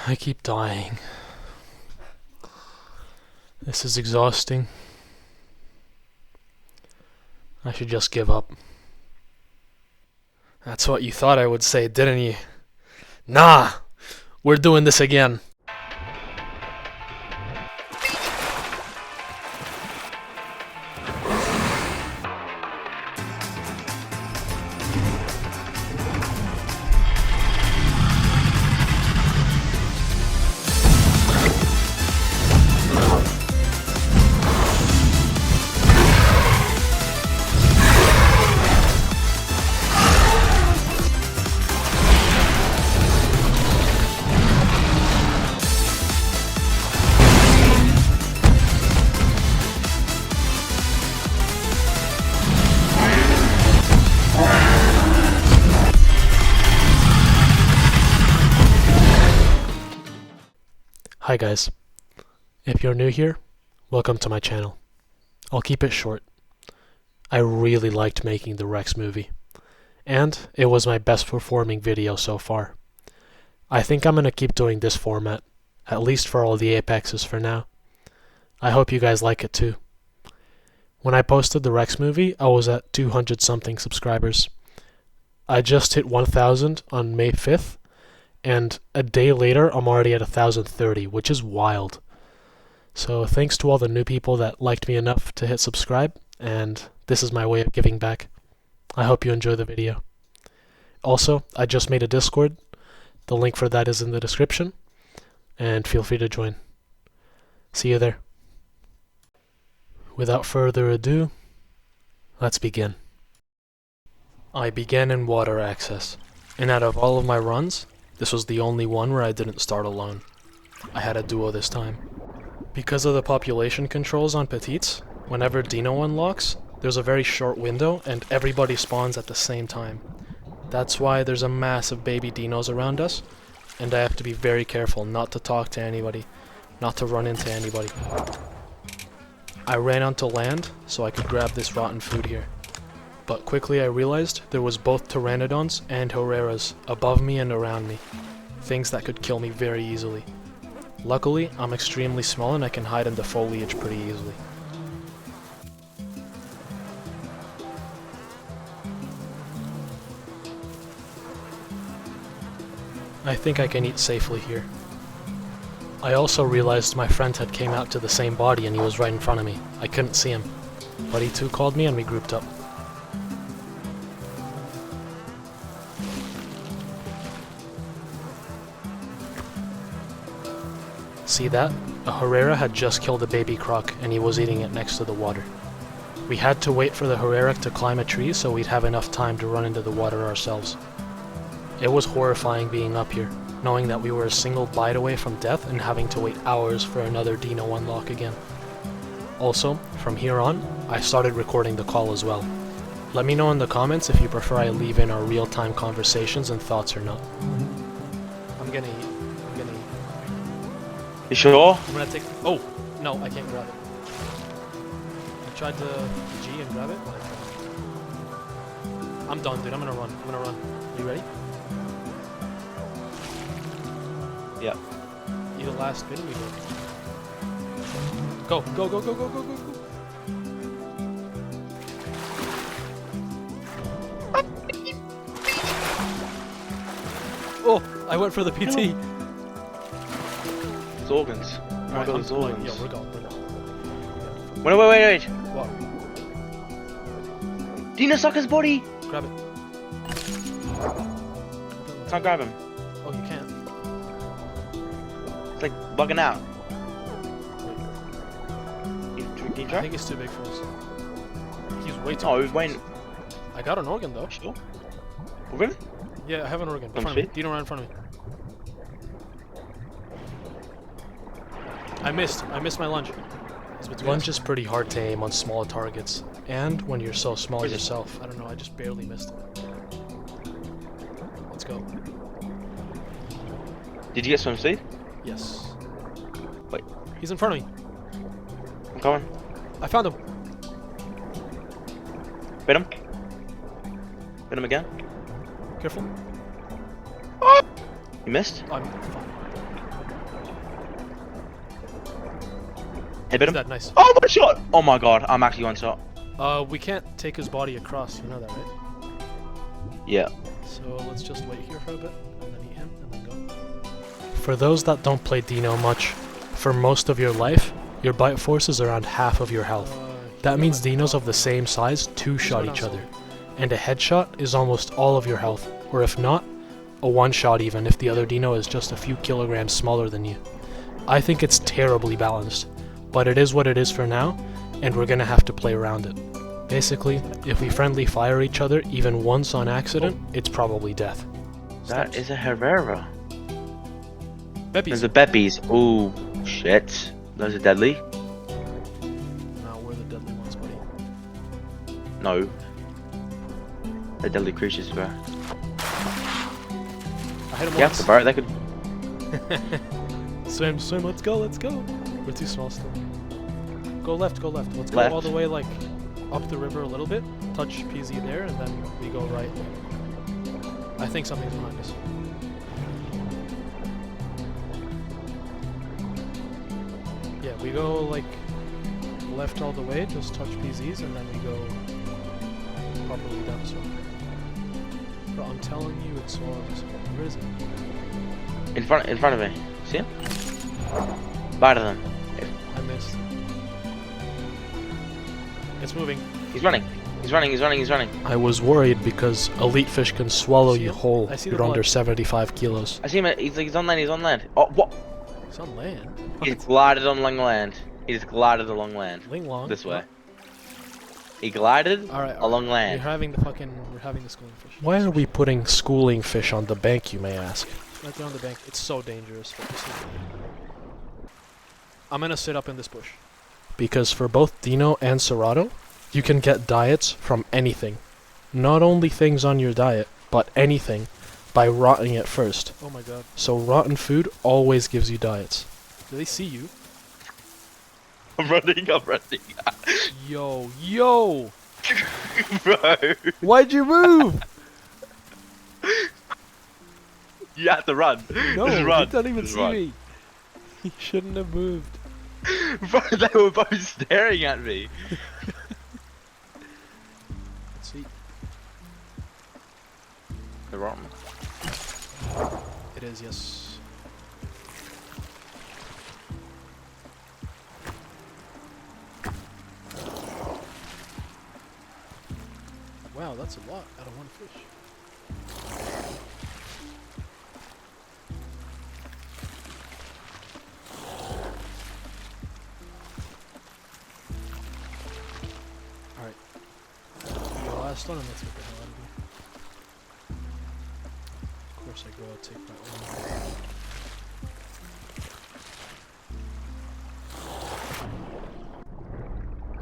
I keep dying. This is exhausting. I should just give up. That's what you thought I would say, didn't you? Nah! We're doing this again. Hi guys, if you're new here, welcome to my channel. I'll keep it short. I really liked making the Rex movie, and it was my best performing video so far. I think I'm gonna keep doing this format, at least for all the Apexes for now. I hope you guys like it too. When I posted the Rex movie, I was at 200 something subscribers. I just hit 1000 on May 5th, and a day later I'm already at 1030, which is wild. So thanks to all the new people that liked me enough to hit subscribe, and this is my way of giving back. I hope you enjoy the video. Also, I just made a Discord. The link for that is in the description, and feel free to join. See you there. Without further ado, let's begin. I began in water access, and out of all of my runs, this was the only one where I didn't start alone. I had a duo this time. Because of the population controls on Petites, whenever Deino unlocks, there's a very short window and everybody spawns at the same time. That's why there's a massive baby Dinos around us, and I have to be very careful not to talk to anybody, not to run into anybody. I ran onto land so I could grab this rotten food here. But quickly I realized there was both Pteranodons and Horeras above me and around me, things that could kill me very easily. Luckily, I'm extremely small and I can hide in the foliage pretty easily. I think I can eat safely here. I also realized my friend had came out to the same body and he was right in front of me. I couldn't see him, but he too called me and we grouped up. See that? A Herrera had just killed a baby croc and he was eating it next to the water. We had to wait for the Herrera to climb a tree so we'd have enough time to run into the water ourselves. It was horrifying being up here, knowing that we were a single bite away from death and having to wait hours for another Deino unlock again. Also, from here on, I started recording the call as well. Let me know in the comments if you prefer I leave in our real-time conversations and thoughts or not. I'm gonna eat. You sure? I'm gonna take. Oh! No, I can't grab it. I tried to G and grab it, but I tried. I'm done, dude. I'm gonna run. You ready? Yeah. You the last bit, we go. Go. Oh! I went for the PT! His organs. Right, his organs. Yeah, we're going. Wait. What? Deinosuchus body! Grab it. Can't grab him. Oh, you can't. It's like bugging out. Can you I try? think it's too big for us. He's way too Oh, big he's for waiting. us. I got an organ though. Sure? Really? Yeah, I have an organ. In Let me front of me. see. Deino right in front of me. I missed my lunge. Lunge is pretty hard to aim on small targets, and when you're so small yourself. I don't know, I just barely missed it. Let's go. Did you get swim speed? Yes. Wait. He's in front of me. I'm coming. I found him. Hit him. Hit him again. Careful. You missed? I'm fine. Hit him. That nice. Oh my shot! Oh my god, I'm actually one shot. We can't take his body across, you know that, right? Yeah. So let's just wait here for a bit, and then eat him, and then go. For those that don't play Deino much, for most of your life, your bite force is around half of your health. That means Dinos of the same size two-shot each other, and a headshot is almost all of your health, or if not, a one-shot even if the other Deino is just a few kilograms smaller than you. I think it's terribly balanced, but it is what it is for now, and we're gonna have to play around it. Basically, if we friendly fire each other even once on accident, it's probably death. That is a Herrera. Beppies. There's a Beppies. Ooh, shit. Those are deadly. No, we're the deadly ones, buddy. No. They're deadly creatures, bro. I hit him Yeah, once. the bird, they could. Swim, swim, let's go, let's go. We're too small still. Go left, go left. Let's go Left. all the way, like, up the river a little bit. Touch PZ there, and then we go right. I think something's behind us. Yeah, we go, like, left all the way, just touch PZs, and then we go properly down this one. But I'm telling you, it's swarms. Where is it? In front of me. See him? Bite of them. I missed. It's moving. He's running. He's running, he's running, he's running. I was worried because elite fish can swallow you whole. You're under blood. 75 kilos. I see him, he's on land, he's on land. Oh, what? He's on land. He just glided on long land. He just glided along land. Ling Long. This way. He glided along land. We're having the schooling fish. Why are we putting schooling fish on the bank, you may ask? Right there on the bank. It's so dangerous. I'm gonna sit up in this bush. Because for both Deino and Cerato, you can get diets from anything. Not only things on your diet, but anything, by rotting it first. Oh my god. So rotten food always gives you diets. Do they see you? I'm running, I'm running. Yo, yo! Bro. Why'd you move? You have to run. No, Just run. he doesn't even Just see run. me. He shouldn't have moved. Bro, they were both staring at me. Let's see. They're wrong. It is, yes. Wow, that's a lot out of one fish. Alright. The last one, and let's get the hell out of here. Of course I go out, take that one.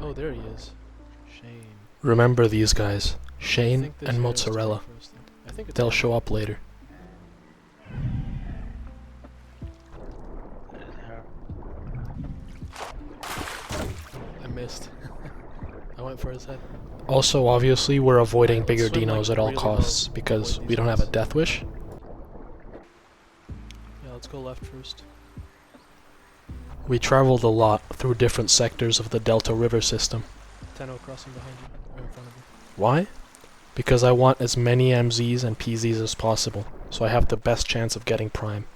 Oh, there he is. Shame. Remember these guys, I Shane think this and here is Mozzarella. taken first, then. I think it's They'll taken. show up later. I missed. I went for his head. Also, obviously, we're avoiding Let's bigger swim, like, Dinos at all really costs low. because Avoid we these don't have a ones. death wish. Yeah, let's go left first. We traveled a lot through different sectors of the Delta River system. Tenno crossing behind you, or in front of you. Why? Because I want as many MZs and PZs as possible, so I have the best chance of getting Prime.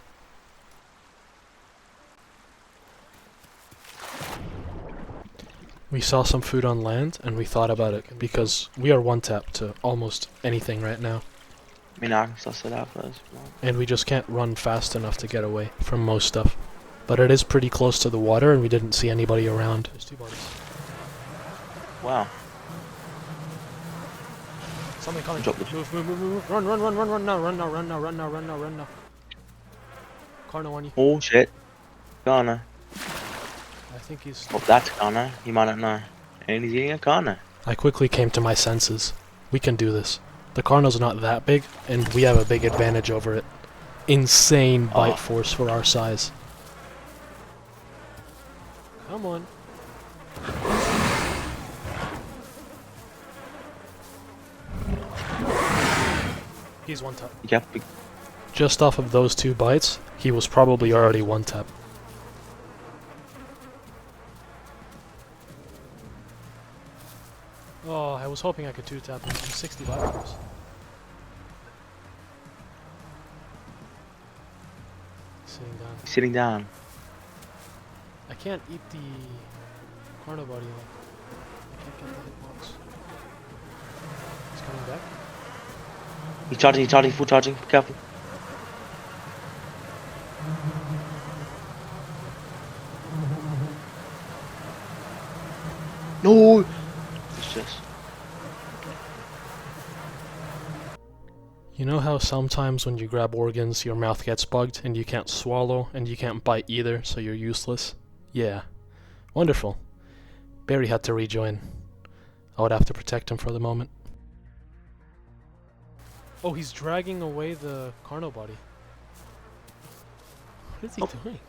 We saw some food on land, and we thought about it, because we are one-tap to almost anything right now. I mean, I can suss it out first. And we just can't run fast enough to get away from most stuff. But it is pretty close to the water, and we didn't see anybody around. There's two bodies. Wow. Something coming. Drop the- Move, move, move, move. Run, run, run, run, run now, run now, run now, run now, run now, run now. Carno on you. Oh shit. Ghana. I think he's... Oh, that's Ghana. You might not know. And he's eating a Ghana. I quickly came to my senses. We can do this. The Carno's not that big, and we have a big advantage over it. Insane bite force for our size. Come on. He's one tap. Yep. Just off of those two bites, he was probably already one-tap. Oh, I was hoping I could two-tap him. I'm 65 hours. Sitting down. He's sitting down. I can't eat the Carno body though. I can't get the hitbox. He's coming back. He's charging, full charging. Be careful. No! It's just... You know how sometimes when you grab organs, your mouth gets bugged and you can't swallow and you can't bite either, so you're useless? Yeah. Wonderful. Barry had to rejoin. I would have to protect him for the moment. Oh, he's dragging away the Carno body. What is he doing?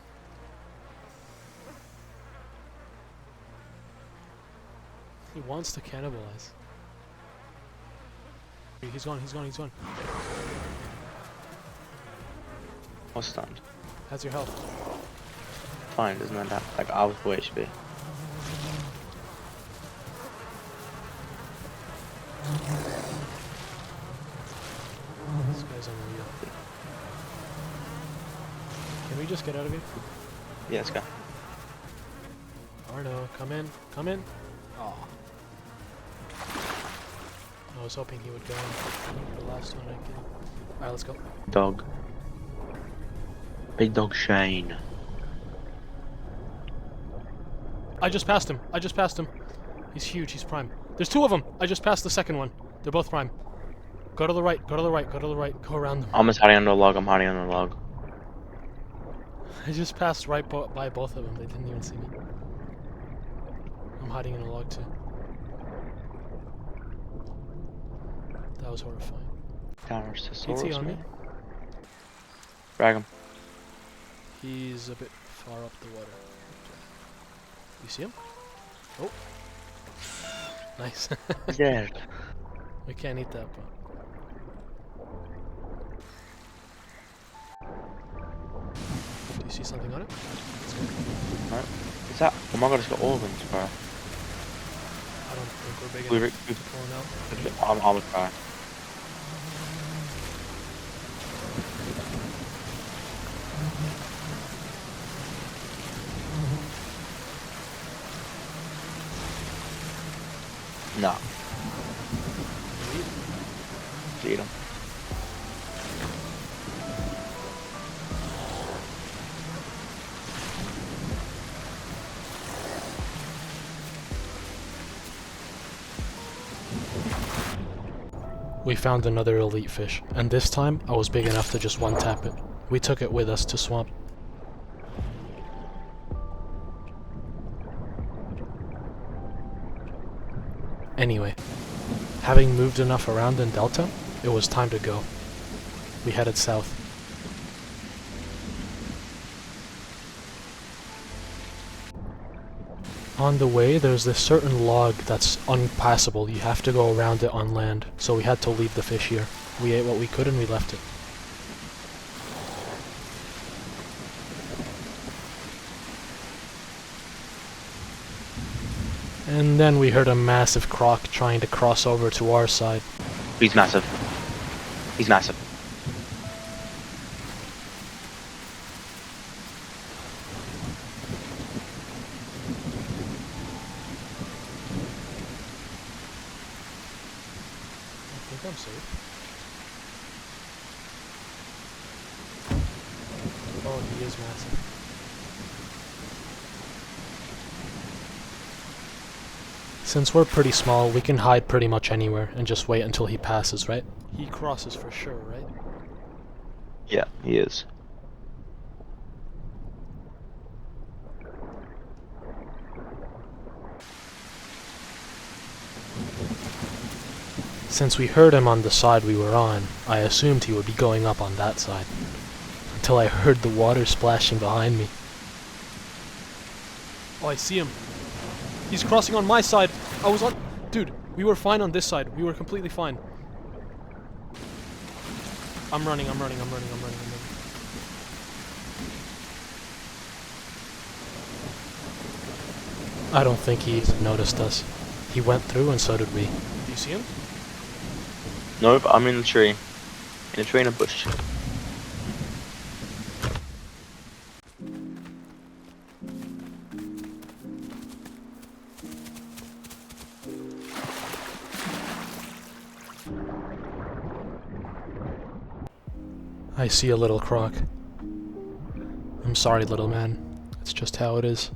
He wants to cannibalize. He's gone. I was stunned. How's your health? Fine, doesn't matter. Like, I was where it should be. This guy's unreal. Can we just get out of here? Yeah, let's go. Arno, come in. Come in. Oh. I was hoping he would go in the last one I killed. Alright, let's go. Dog. Big dog Shane. I just passed him. He's huge. He's prime. There's two of them. I just passed the second one. They're both prime. Go to the right. Go around them. I'm just hiding under a log. I just passed right by both of them. They didn't even see me. I'm hiding in a log too. That was horrifying. Is he on me? Drag him. He's a bit far up the water. You see him? Oh. Nice. He's there. We can't eat that, but... Do you see something on it? Alright. What's that? Oh my god, it's got organs, bro. I don't think we're big enough to pull him out. I'm gonna try. No. Eat him. We found another elite fish, and this time I was big enough to just one-tap it. We took it with us to swamp. Anyway, having moved enough around in Delta, it was time to go. We headed south. On the way, there's this certain log that's unpassable. You have to go around it on land, so we had to leave the fish here. We ate what we could and we left it. And then we heard a massive croc trying to cross over to our side. He's massive. He's massive. I think I'm safe. Oh, he is massive. Since we're pretty small, we can hide pretty much anywhere and just wait until he passes, right? He crosses for sure, right? Yeah, he is. Since we heard him on the side we were on, I assumed he would be going up on that side. Until I heard the water splashing behind me. Oh, I see him. He's crossing on my side. I was on... Dude, we were fine on this side. We were completely fine. I'm running. I don't think he noticed us. He went through and so did we. Do you see him? Nope, I'm in the tree. In a tree in a bush. I see a little croc. I'm sorry, little man. It's just how it is.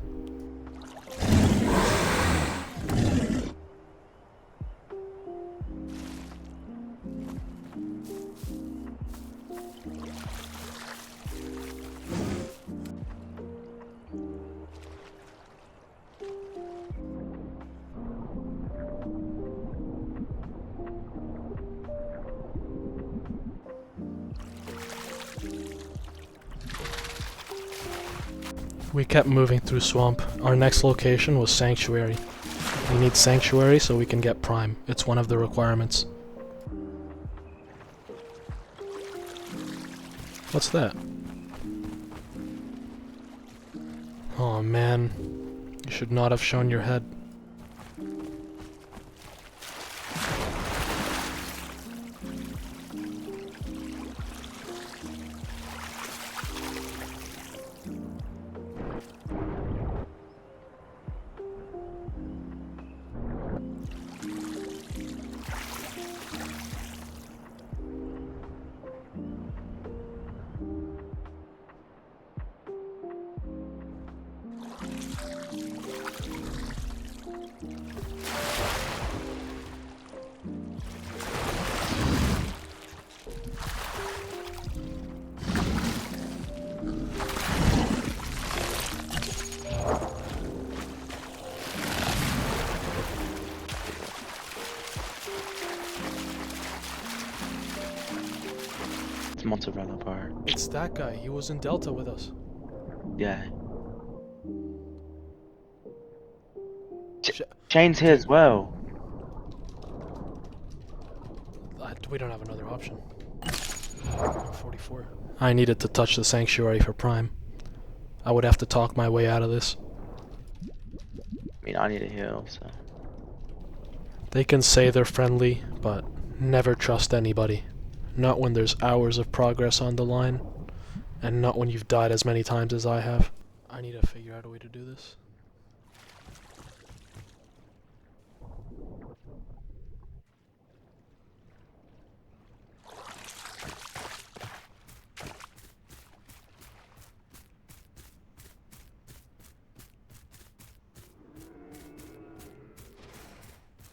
We kept moving through swamp. Our next location was Sanctuary. We need Sanctuary so we can get Prime. It's one of the requirements. What's that? Oh man, you should not have shown your head. It's mozzarella bar. It's that guy. He was in Delta with us. Yeah. Sh- Shane's here as well. We don't have another option. I'm 44. I needed to touch the Sanctuary for Prime. I would have to talk my way out of this. I mean, I need a heal, so. They can say they're friendly, but never trust anybody. Not when there's hours of progress on the line, and not when you've died as many times as I have. I need to figure out a way to do this.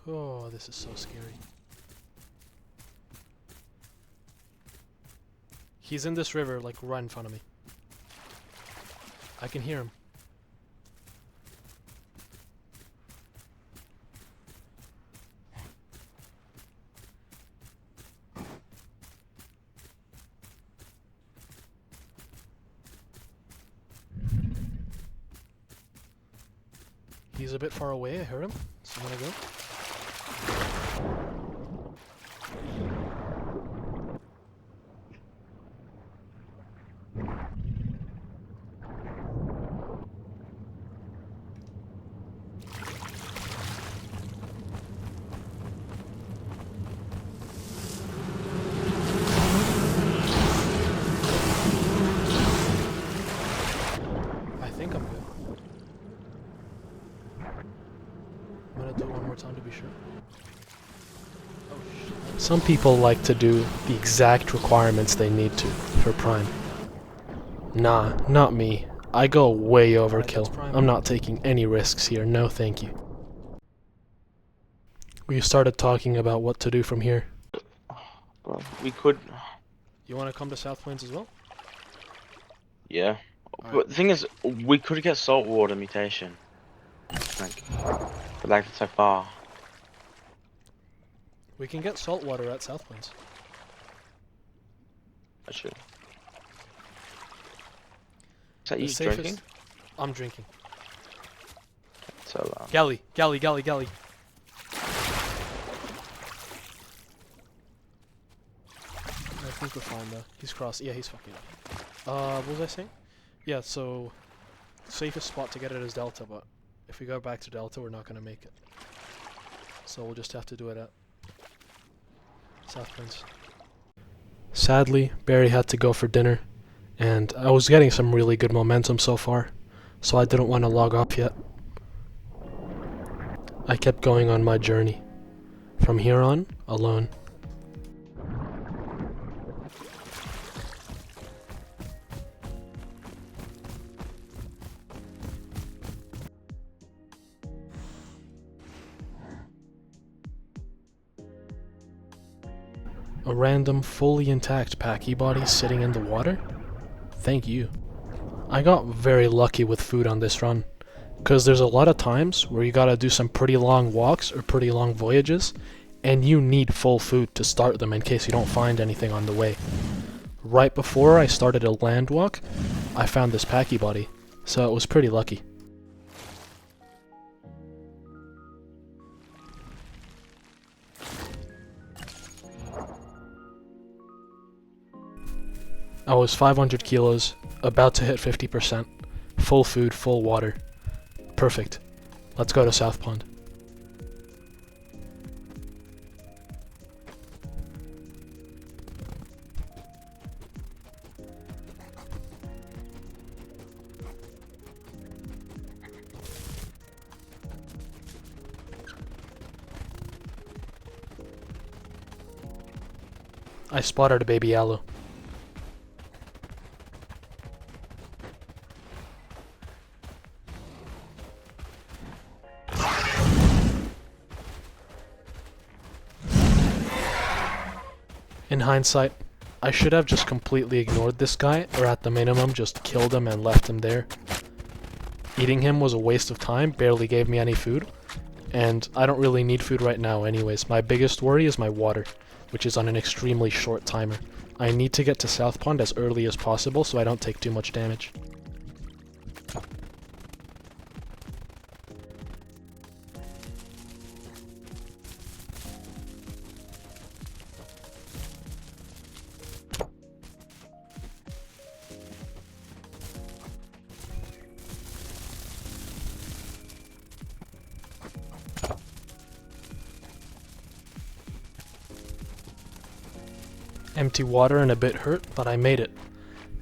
Oh, this is so scary. He's in this river, like right in front of me. I can hear him. He's a bit far away, I heard him. So I'm gonna go. I think I'm good. I'm gonna do it one more time to be sure. Oh shit. Some people like to do the exact requirements they need to for Prime. Nah, not me. I go way overkill. I'm not taking any risks here, no thank you. We started talking about what to do from here. Well, we could. You wanna come to South Plains as well? Yeah. Alright. But the thing is, we could get saltwater mutation. But like, it's so far. We can get salt water at South Plains. I should. Is that The you safest- drinking? I'm drinking. So, Galley. I think we're fine though. He's crossed. Yeah, he's fucking up. What was I saying? Yeah, so safest spot to get it is Delta, but if we go back to Delta, we're not gonna make it. so we'll just have to do it at South Plains. Sadly, Barry had to go for dinner, and I was getting some really good momentum so far, so I didn't want to log off yet. I kept going on my journey. From here on, alone. A random, fully intact Packy body sitting in the water? Thank you. I got very lucky with food on this run, because there's a lot of times where you gotta do some pretty long walks or pretty long voyages, and you need full food to start them in case you don't find anything on the way. Right before I started a land walk, I found this Packy body, so it was pretty lucky. I was 500 kilos, about to hit 50%, full food, full water. Perfect. Let's go to South Pond. I spotted a baby aloe. In hindsight, I should have just completely ignored this guy, or at the minimum just killed him and left him there. Eating him was a waste of time, barely gave me any food, and I don't really need food right now anyways. My biggest worry is my water, which is on an extremely short timer. I need to get to South Pond as early as possible so I don't take too much damage. Empty water and a bit hurt, but I made it.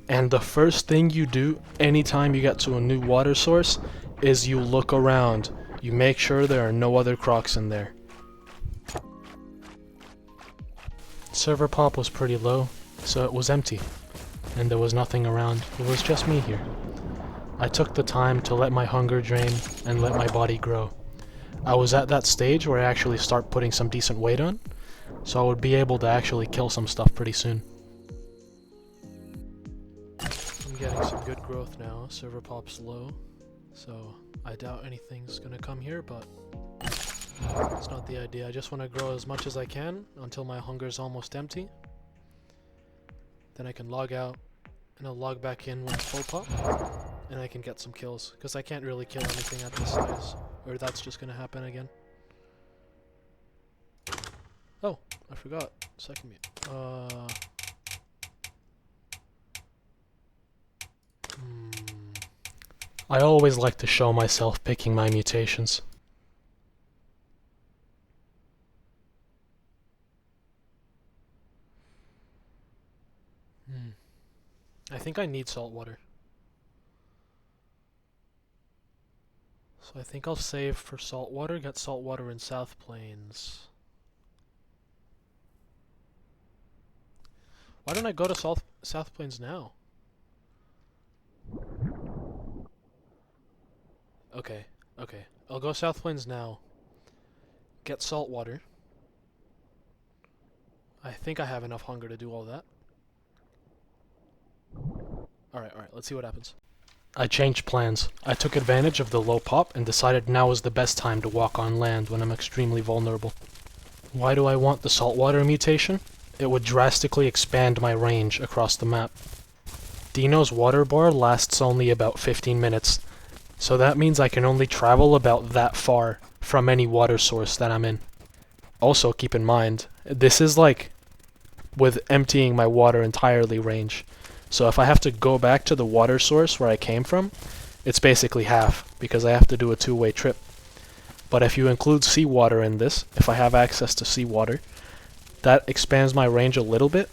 And the first thing you do anytime you get to a new water source is you look around. You make sure there are no other crocs in there. Server pop was pretty low, so it was empty, and there was nothing around. It was just me here. I took the time to let my hunger drain and let my body grow. I was at that stage where I actually start putting some decent weight on, so I would be able to actually kill some stuff pretty soon. I'm getting some good growth now. Server pop's low, so I doubt anything's gonna come here, but it's not the idea. I just want to grow as much as I can until my hunger's almost empty. Then I can log out, and I'll log back in when it's full pop, and I can get some kills, because I can't really kill anything at this size, or that's just gonna happen again. Oh, I forgot. Second mute. I always like to show myself picking my mutations. I think I need salt water. So I think I'll save for salt water, get salt water in South Plains. Why don't I go to South Plains now? Okay. I'll go South Plains now. Get salt water. I think I have enough hunger to do all that. Alright, let's see what happens. I changed plans. I took advantage of the low pop and decided now is the best time to walk on land when I'm extremely vulnerable. Why do I want the saltwater mutation? It would drastically expand my range across the map. Deino's water bar lasts only about 15 minutes, so that means I can only travel about that far from any water source that I'm in. Also, keep in mind, this is like with emptying my water entirely range. So if I have to go back to the water source where I came from, it's basically half, because I have to do a two-way trip. But if you include seawater in this, if I have access to seawater, that expands my range a little bit,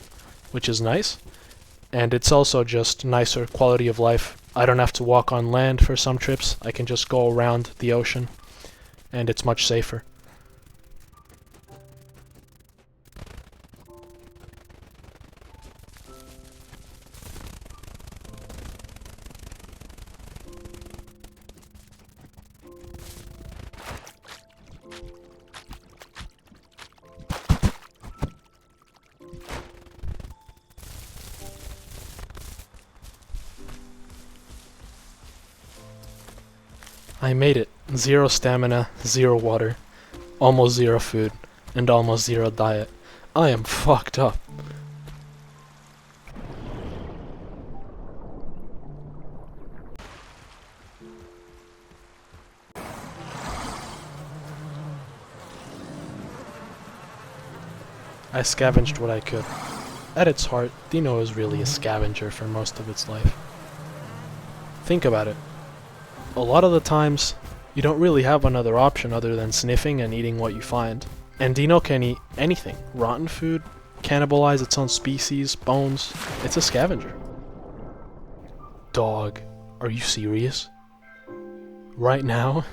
which is nice. And it's also just nicer quality of life. I don't have to walk on land for some trips. I can just go around the ocean, and it's much safer. I made it. 0 stamina, 0 water, almost 0 food, and almost 0 diet. I am fucked up. I scavenged what I could. At its heart, Deino is really a scavenger for most of its life. Think about it. A lot of the times, you don't really have another option other than sniffing and eating what you find. And Deino can eat anything. Rotten food, cannibalize its own species, bones. It's a scavenger. Dog, are you serious? Right now?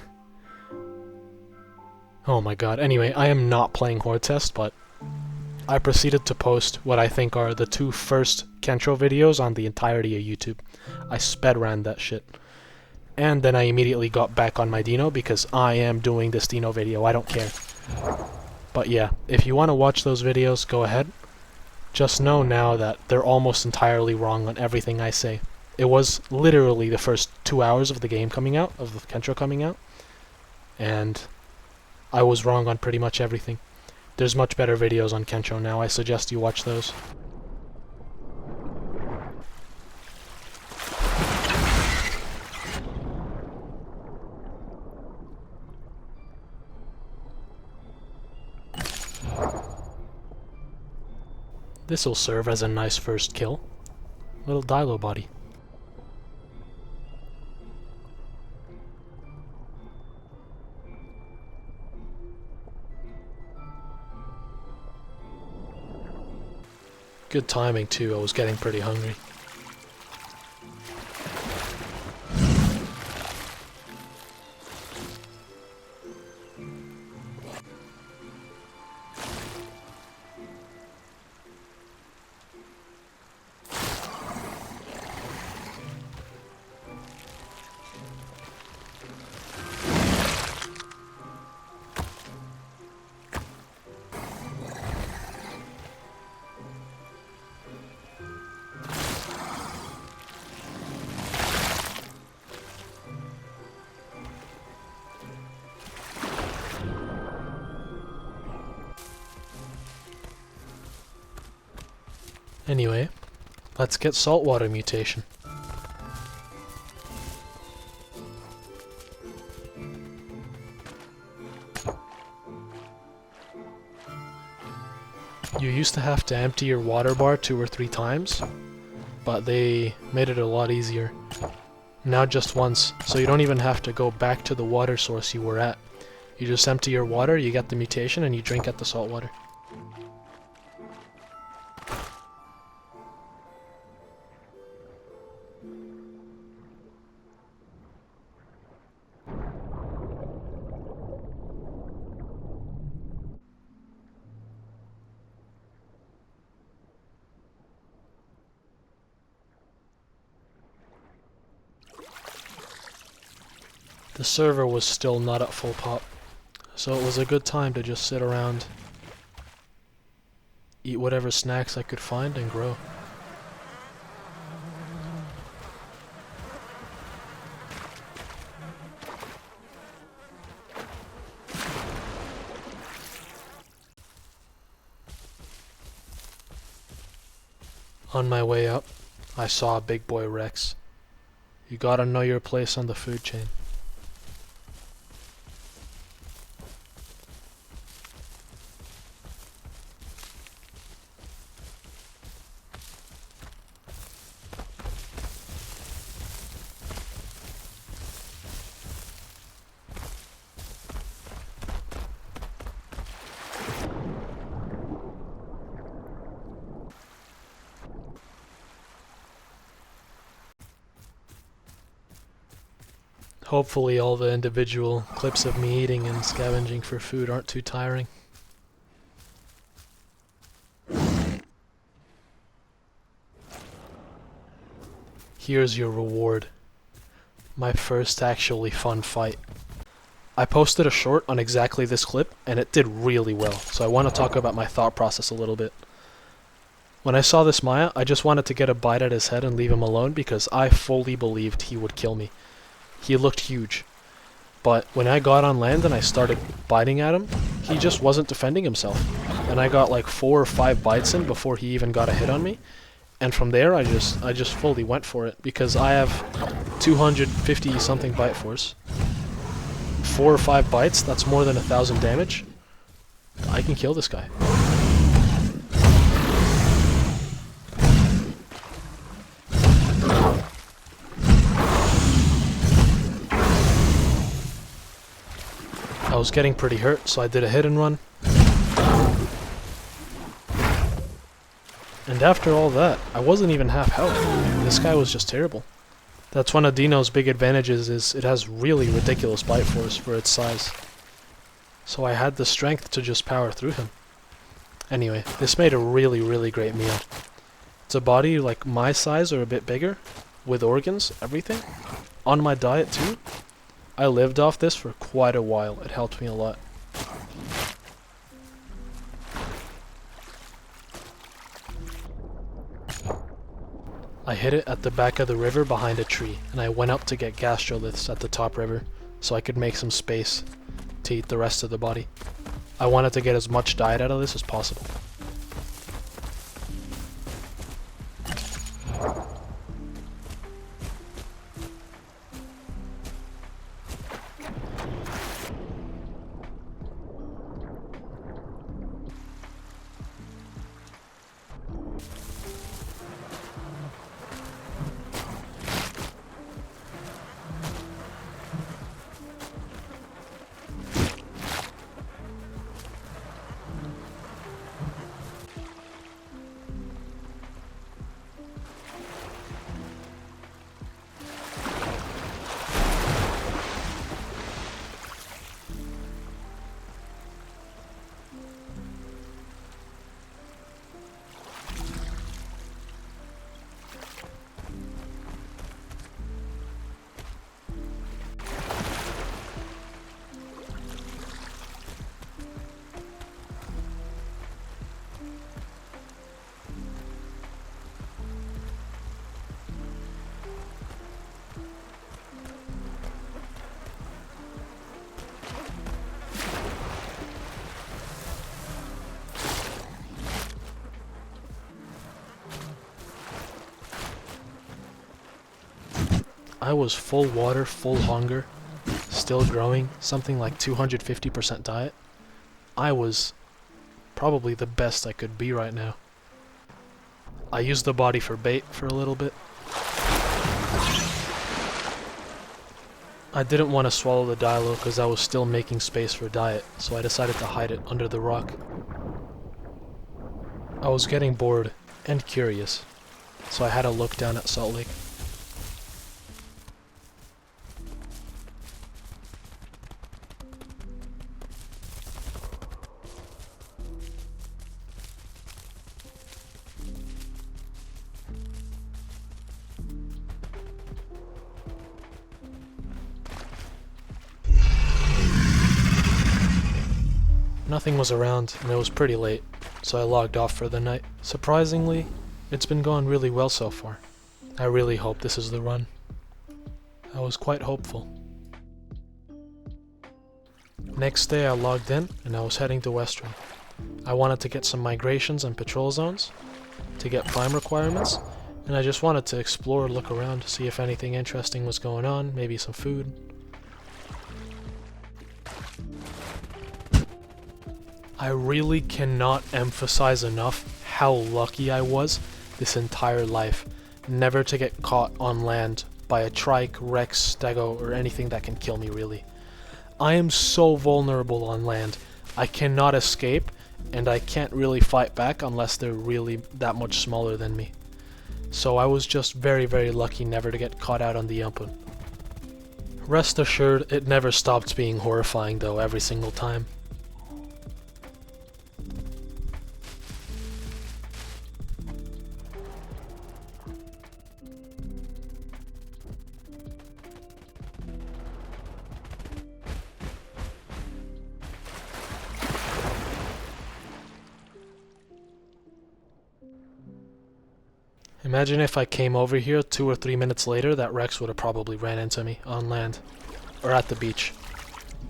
Oh my god. Anyway, I am not playing Horde Test, but I proceeded to post what I think are the 2 first Kentro videos on the entirety of YouTube. I sped ran that shit. And then I immediately got back on my Deino because I am doing this Deino video, I don't care. But yeah, if you want to watch those videos, go ahead. Just know now that they're almost entirely wrong on everything I say. It was literally the first 2 hours of the game coming out, of the Kentro coming out, and I was wrong on pretty much everything. There's much better videos on Kentro now, I suggest you watch those. This'll serve as a nice first kill. Little Dilo body. Good timing too, I was getting pretty hungry. Anyway, let's get saltwater mutation. You used to have to empty your water bar 2 or 3 times, but they made it a lot easier. Now just once, so you don't even have to go back to the water source you were at. You just empty your water, you get the mutation, and you drink at the saltwater. The server was still not at full pop, so it was a good time to just sit around, eat whatever snacks I could find, and grow. On my way up, I saw a big boy Rex. You gotta know your place on the food chain. Hopefully all the individual clips of me eating and scavenging for food aren't too tiring. Here's your reward. My first actually fun fight. I posted a short on exactly this clip and it did really well, so I want to talk about my thought process a little bit. When I saw this Maya, I just wanted to get a bite at his head and leave him alone because I fully believed he would kill me. He looked huge. But when I got on land and I started biting at him, he just wasn't defending himself. And I got like 4 or 5 bites in before he even got a hit on me. And from there, I just fully went for it because I have 250 something bite force. 4 or 5 bites, that's more than 1,000 damage. I can kill this guy. I was getting pretty hurt, so I did a hit and run. And after all that, I wasn't even half health. This guy was just terrible. That's one of Deino's big advantages, is it has really ridiculous bite force for its size. So I had the strength to just power through him. Anyway, this made a really, really great meal. It's a body like my size or a bit bigger, with organs, everything. On my diet too. I lived off this for quite a while. It helped me a lot. I hid it at the back of the river behind a tree, and I went up to get gastroliths at the top river, so I could make some space to eat the rest of the body. I wanted to get as much diet out of this as possible. I was full water, full hunger, still growing, something like 250% diet. I was probably the best I could be right now. I used the body for bait for a little bit. I didn't want to swallow the dilo because I was still making space for diet, so I decided to hide it under the rock. I was getting bored and curious, so I had a look down at Salt Lake. Nothing was around, and it was pretty late, so I logged off for the night. Surprisingly, it's been going really well so far. I really hope this is the run. I was quite hopeful. Next day I logged in, and I was heading to Western. I wanted to get some migrations and patrol zones, to get prime requirements, and I just wanted to explore, look around, see if anything interesting was going on, maybe some food. I really cannot emphasize enough how lucky I was this entire life never to get caught on land by a trike, rex, stego, or anything that can kill me really. I am so vulnerable on land. I cannot escape, and I can't really fight back unless they're really that much smaller than me. So I was just very, very lucky never to get caught out on the open. Rest assured, it never stopped being horrifying though every single time. Imagine if I came over here 2 or 3 minutes later, that Rex would have probably ran into me on land. Or at the beach.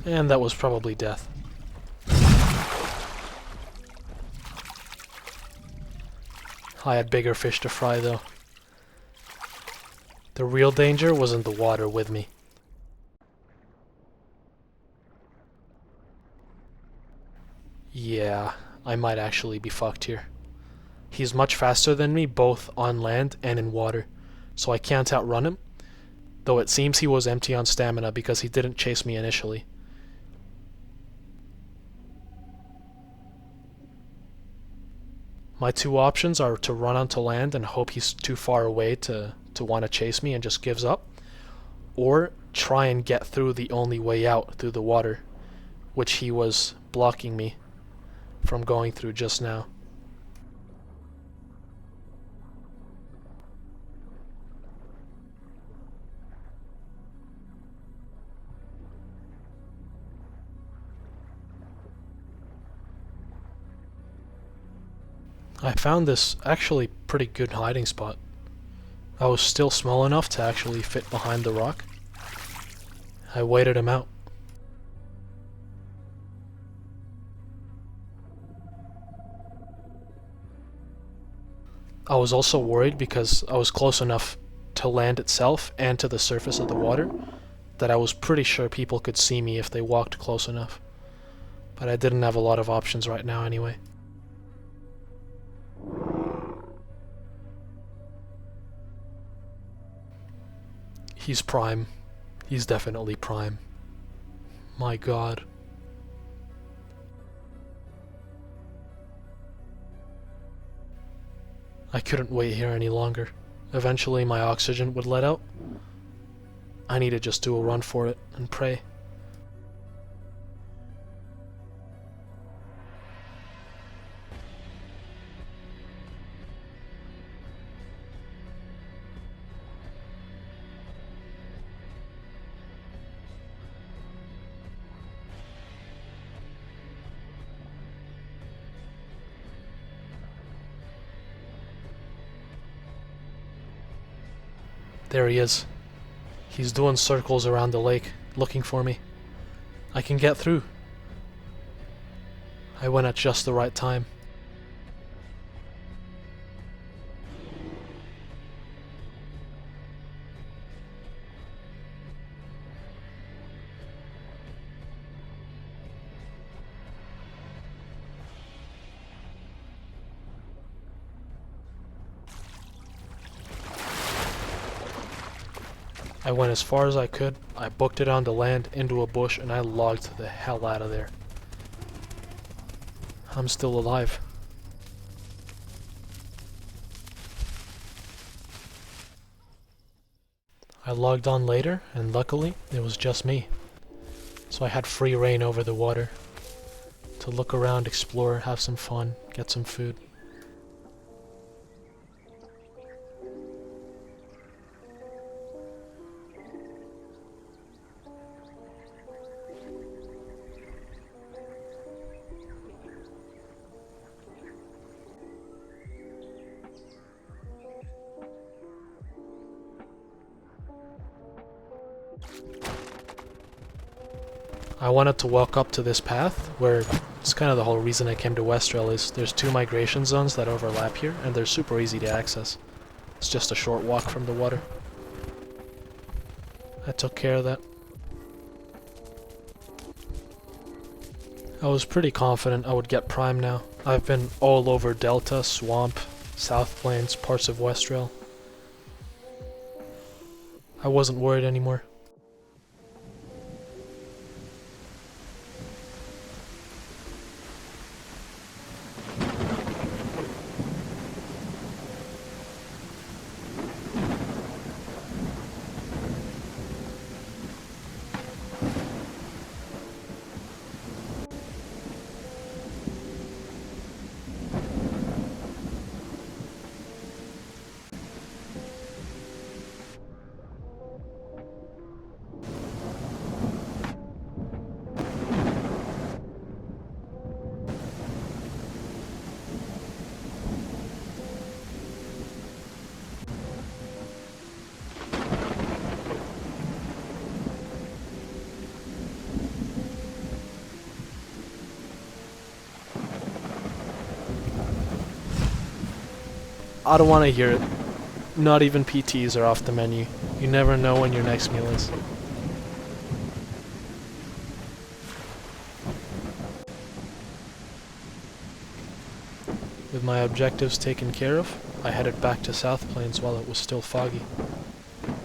And that was probably death. I had bigger fish to fry though. The real danger was in the water with me. Yeah, I might actually be fucked here. He's much faster than me, both on land and in water, so I can't outrun him, though it seems he was empty on stamina because he didn't chase me initially. My two options are to run onto land and hope he's too far away to want to chase me and just gives up, or try and get through the only way out through the water, which he was blocking me from going through just now. I found this actually pretty good hiding spot. I was still small enough to actually fit behind the rock. I waited him out. I was also worried because I was close enough to land itself and to the surface of the water that I was pretty sure people could see me if they walked close enough. But I didn't have a lot of options right now anyway. He's prime. He's definitely prime. My god. I couldn't wait here any longer. Eventually my oxygen would let out. I need to just do a run for it and pray. There he is. He's doing circles around the lake, looking for me. I can get through. I went at just the right time. I went as far as I could, I booked it onto land, into a bush, and I logged the hell out of there. I'm still alive. I logged on later, and luckily, it was just me. So I had free reign over the water. To look around, explore, have some fun, get some food. I wanted to walk up to this path, where it's kind of the whole reason I came to Westrel is there's 2 migration zones that overlap here, and they're super easy to access. It's just a short walk from the water. I took care of that. I was pretty confident I would get Prime now. I've been all over Delta, Swamp, South Plains, parts of Westrel. I wasn't worried anymore. I don't want to hear it. Not even PTs are off the menu. You never know when your next meal is. With my objectives taken care of, I headed back to South Plains while it was still foggy.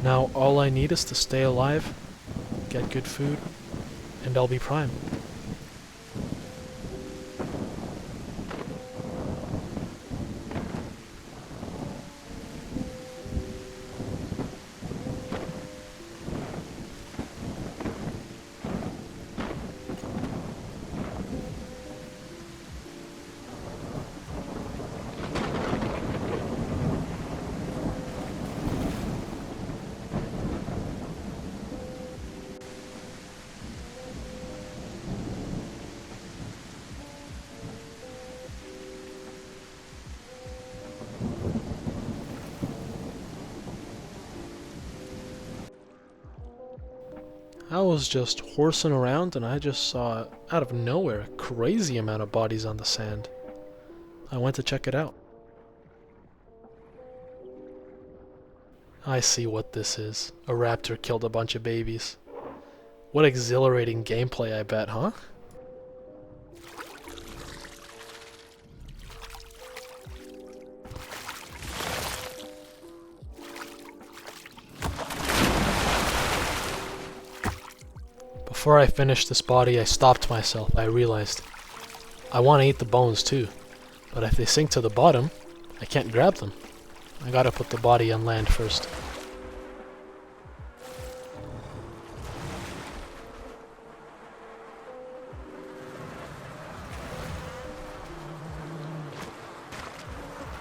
Now all I need is to stay alive, get good food, and I'll be prime. I was just horsing around and I just saw, out of nowhere, a crazy amount of bodies on the sand. I went to check it out. I see what this is. A raptor killed a bunch of babies. What exhilarating gameplay, I bet, huh? Before I finished this body, I stopped myself. I realized I want to eat the bones too, but if they sink to the bottom, I can't grab them. I gotta put the body on land first.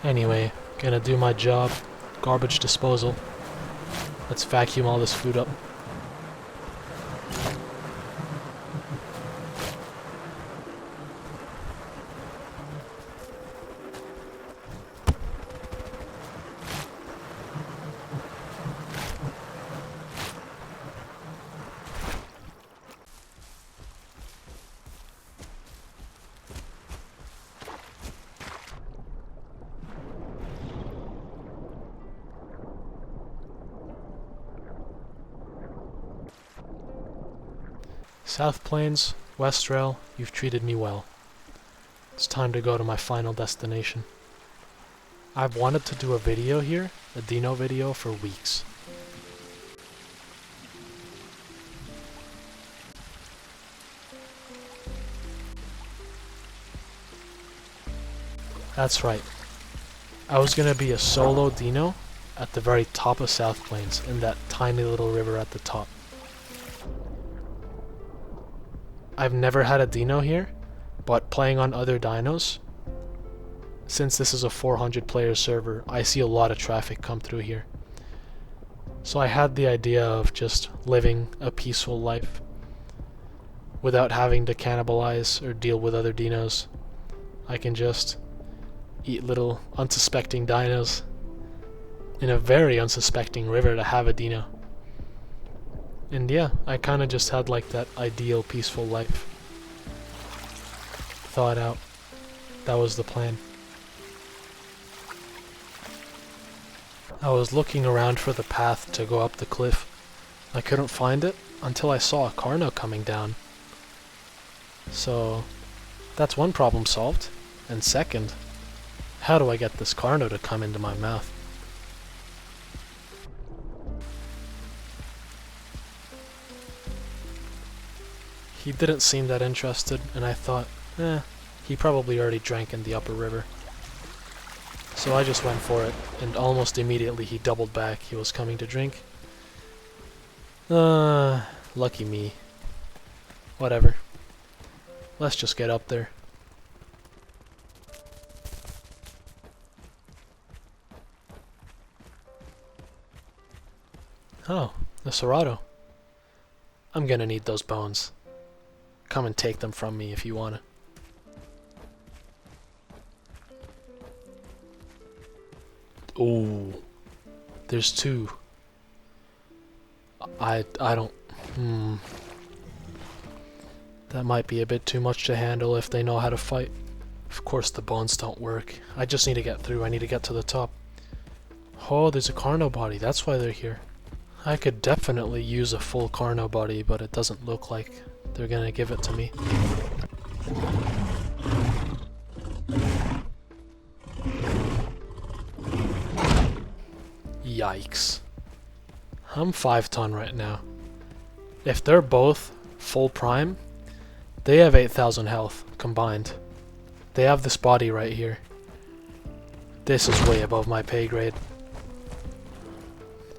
Anyway, gonna do my job. Garbage disposal. Let's vacuum all this food up. South Plains, West Rail, you've treated me well. It's time to go to my final destination. I've wanted to do a video here, a Deino video, for weeks. That's right. I was gonna be a solo Deino at the very top of South Plains, in that tiny little river at the top. I've never had a Deino here, but playing on other dinos, since this is a 400 player server, I see a lot of traffic come through here. So I had the idea of just living a peaceful life without having to cannibalize or deal with other dinos. I can just eat little unsuspecting dinos in a very unsuspecting river to have a Deino. And yeah, I kinda just had like that ideal peaceful life thought out. That was the plan. I was looking around for the path to go up the cliff. I couldn't find it until I saw a Carno coming down. So that's one problem solved. And second, how do I get this Carno to come into my mouth? He didn't seem that interested, and I thought, he probably already drank in the upper river. So I just went for it, and almost immediately he doubled back. He was coming to drink. Lucky me. Whatever. Let's just get up there. Oh, the Cerato. I'm gonna need those bones. Come and take them from me if you wanna. Ooh, there's two. I don't. That might be a bit too much to handle if they know how to fight. Of course the bones don't work. I just need to get through. I need to get to the top. Oh, there's a Carno body, that's why they're here. I could definitely use a full Carno body, but it doesn't look like they're gonna give it to me. Yikes. I'm 5-ton right now. If they're both full prime, they have 8,000 health combined. They have this body right here. This is way above my pay grade.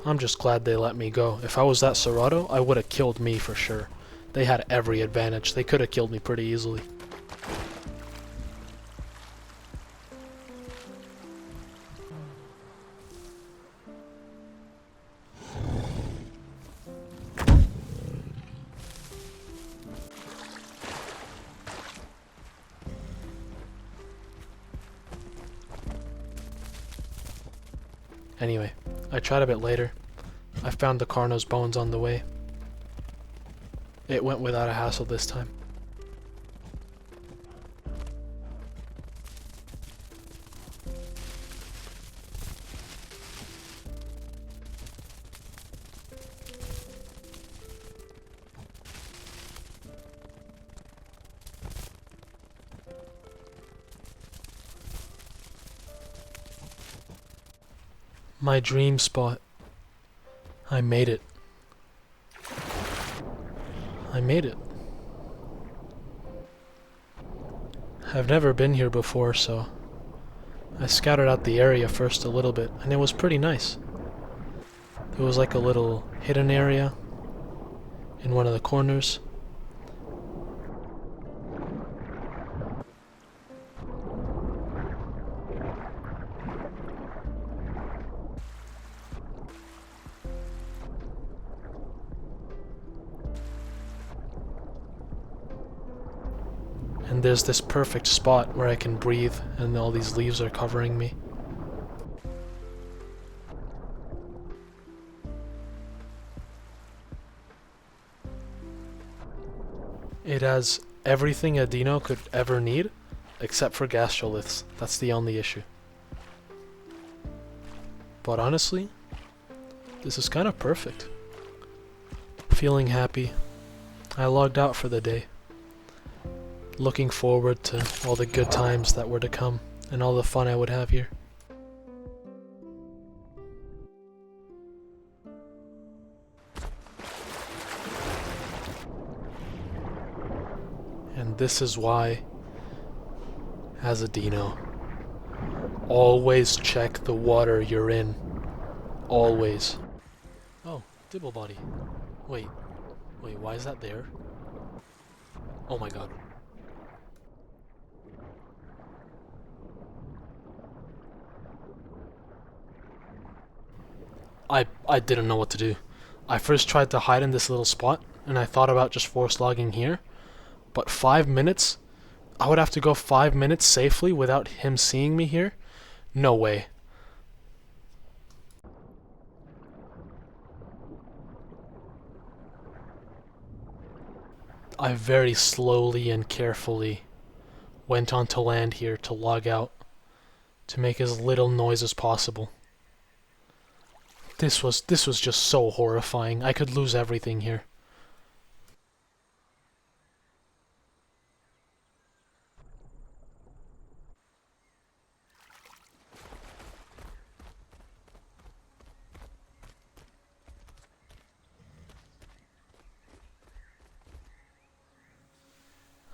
I'm just glad they let me go. If I was that Cerato, I would have killed me for sure. They had every advantage. They could have killed me pretty easily. Anyway, I tried a bit later. I found the Carno's bones on the way. It went without a hassle this time. My dream spot. I made it. I made it. I've never been here before, so I scouted out the area first a little bit, and it was pretty nice. It was like a little hidden area in one of the corners. And there's this perfect spot where I can breathe and all these leaves are covering me. It has everything a Deino could ever need, except for gastroliths. That's the only issue. But honestly, this is kind of perfect. Feeling happy. I logged out for the day. Looking forward to all the good times that were to come, and all the fun I would have here. And this is why, as a Deino, always check the water you're in. Always. Oh, Dibble Body. Wait, why is that there? Oh my god. I didn't know what to do. I first tried to hide in this little spot, and I thought about just force logging here, but 5 minutes? I would have to go 5 minutes safely without him seeing me here? No way. I very slowly and carefully went onto land here to log out, to make as little noise as possible. This was just so horrifying. I could lose everything here.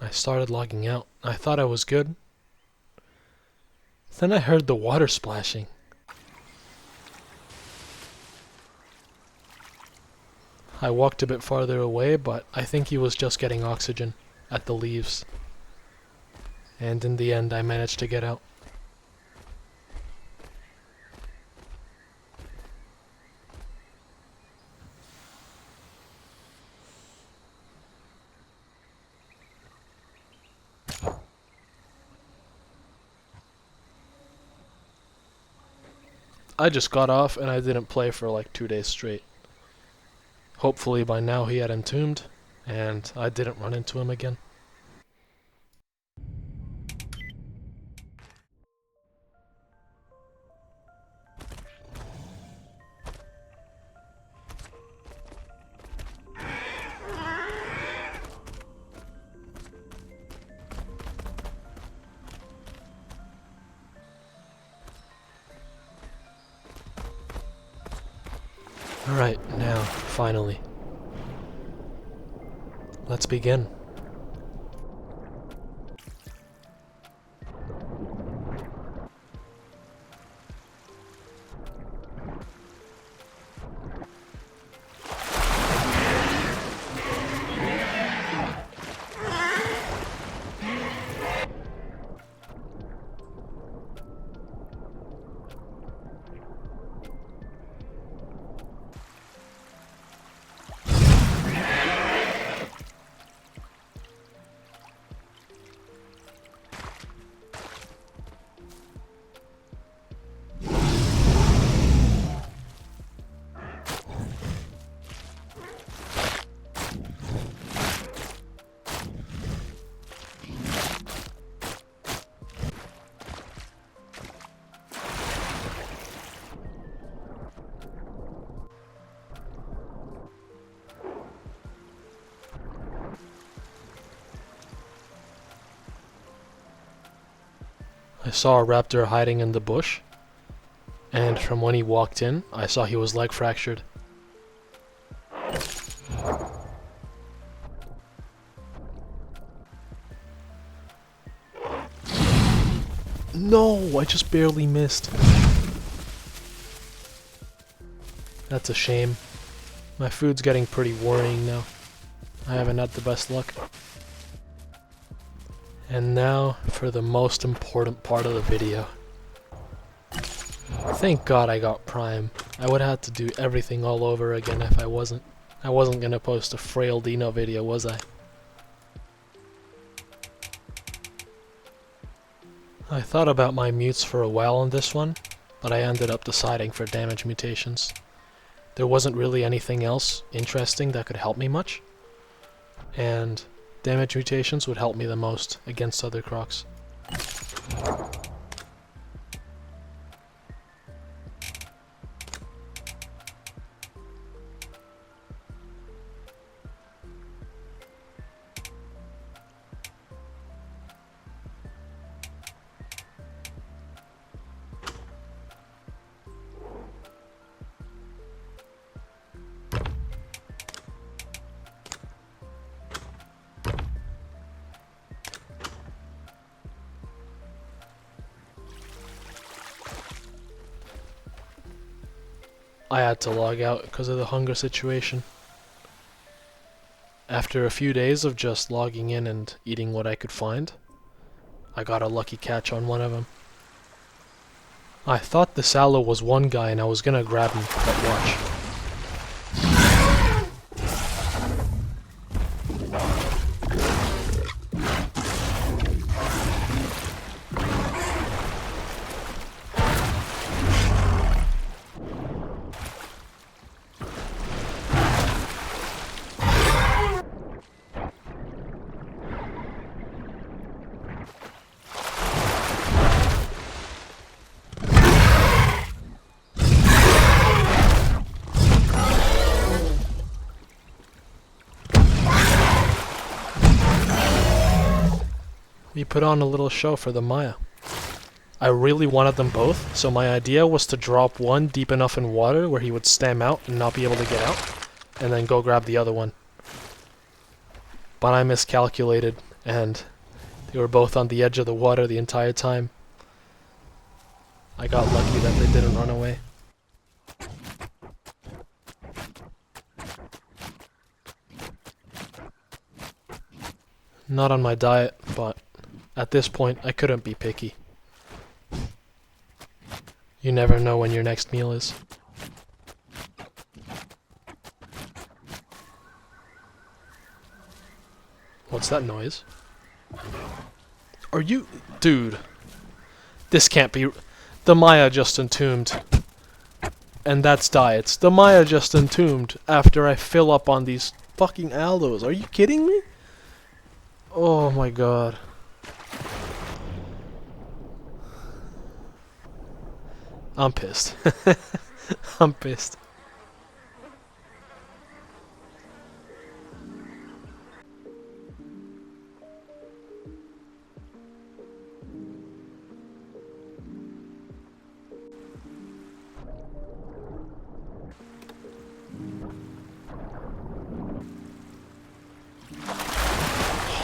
I started logging out. I thought I was good. Then I heard the water splashing. I walked a bit farther away, but I think he was just getting oxygen at the leaves. And in the end, I managed to get out. I just got off and I didn't play for like 2 days straight. Hopefully by now he had entombed, and I didn't run into him again. Alright, now, finally. Let's begin. I saw a raptor hiding in the bush, and from when he walked in, I saw he was leg fractured. No, I just barely missed. That's a shame. My food's getting pretty worrying now. I haven't had the best luck. And now for the most important part of the video. Thank God I got Prime. I would have to do everything all over again if I wasn't. I wasn't gonna post a frail Deino video, was I? I thought about my mutes for a while on this one, but I ended up deciding for damage mutations. There wasn't really anything else interesting that could help me much, and damage mutations would help me the most against other crocs. I had to log out because of the hunger situation. After a few days of just logging in and eating what I could find, I got a lucky catch on one of them. I thought the sallow was one guy and I was gonna grab him, but watch. We put on a little show for the Maya. I really wanted them both, so my idea was to drop one deep enough in water where he would stam out and not be able to get out, and then go grab the other one. But I miscalculated, and they were both on the edge of the water the entire time. I got lucky that they didn't run away. Not on my diet, but at this point I couldn't be picky. You never know when your next meal is. What's that noise? Are you... Dude. This can't be... The Maya just entombed. And that's diets. The Maya just entombed after I fill up on these fucking Aldos. Are you kidding me? Oh my god. I'm pissed. I'm pissed.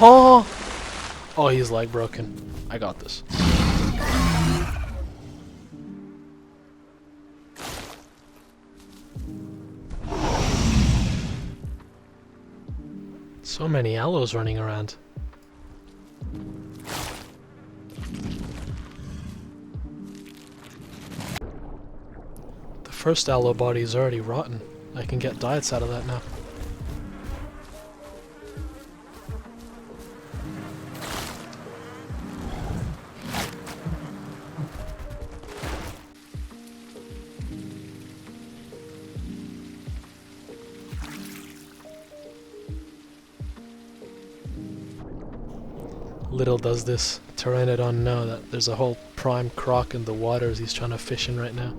Oh! Oh, he's leg broken. I got this. So many aloes running around. The first aloe body is already rotten. I can get diets out of that now. Little does this Pteranodon know that there's a whole prime croc in the waters he's trying to fish in right now.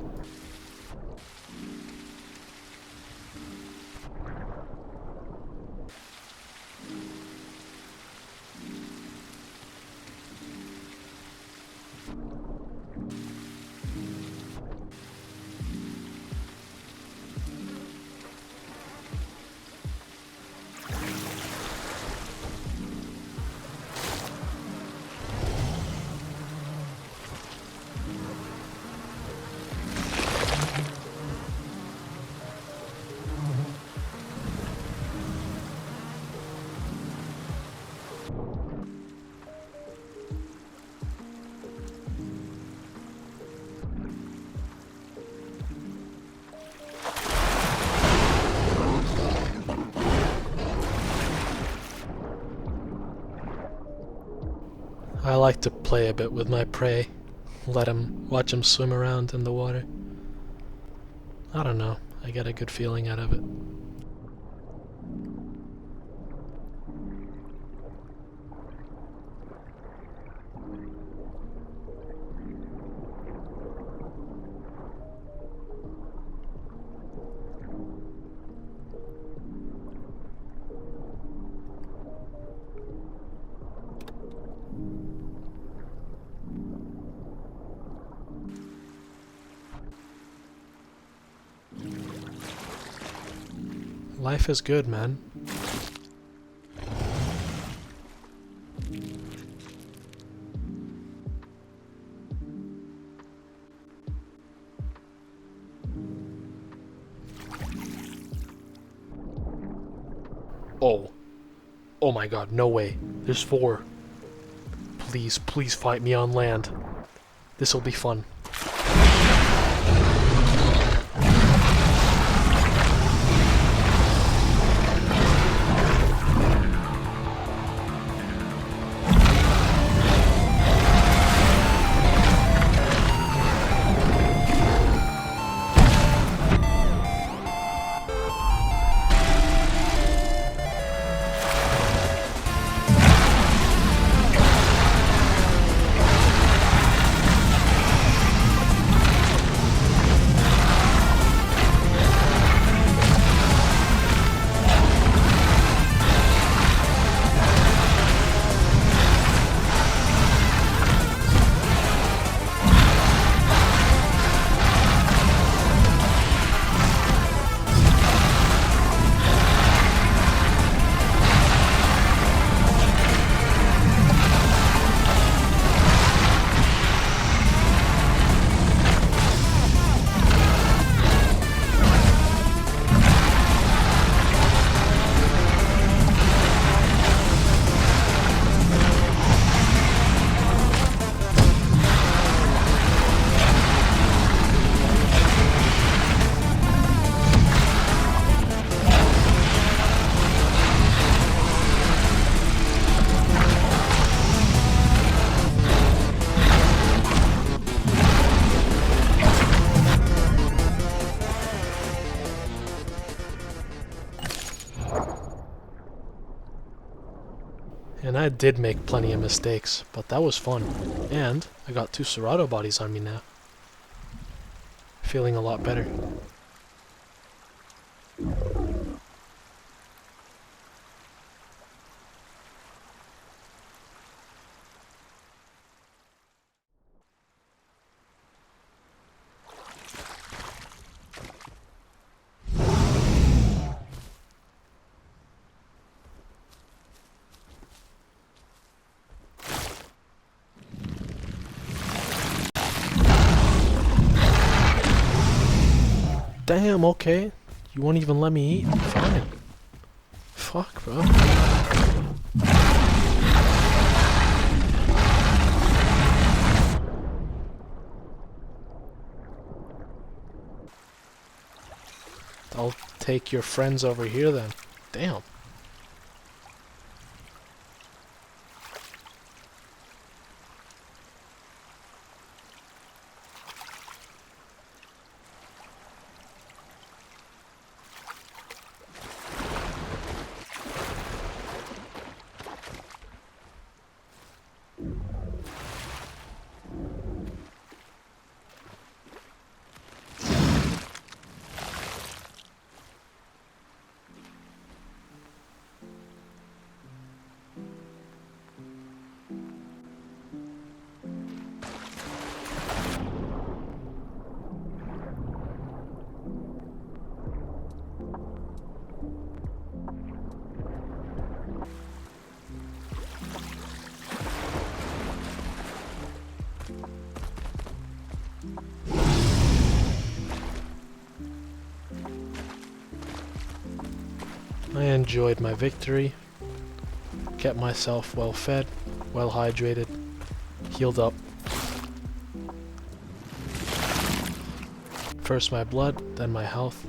I like to play a bit with my prey, watch him swim around in the water. I don't know, I get a good feeling out of it. Life is good, man. Oh. Oh my god, no way. There's 4. Please, please fight me on land. This'll be fun. And I did make plenty of mistakes, but that was fun. And I got 2 Cerato bodies on me now. Feeling a lot better. damn, okay. You won't even let me eat? Fine. Fuck, bro. I'll take your friends over here then. Damn. I enjoyed my victory, kept myself well fed, well hydrated, healed up. First my blood, then my health.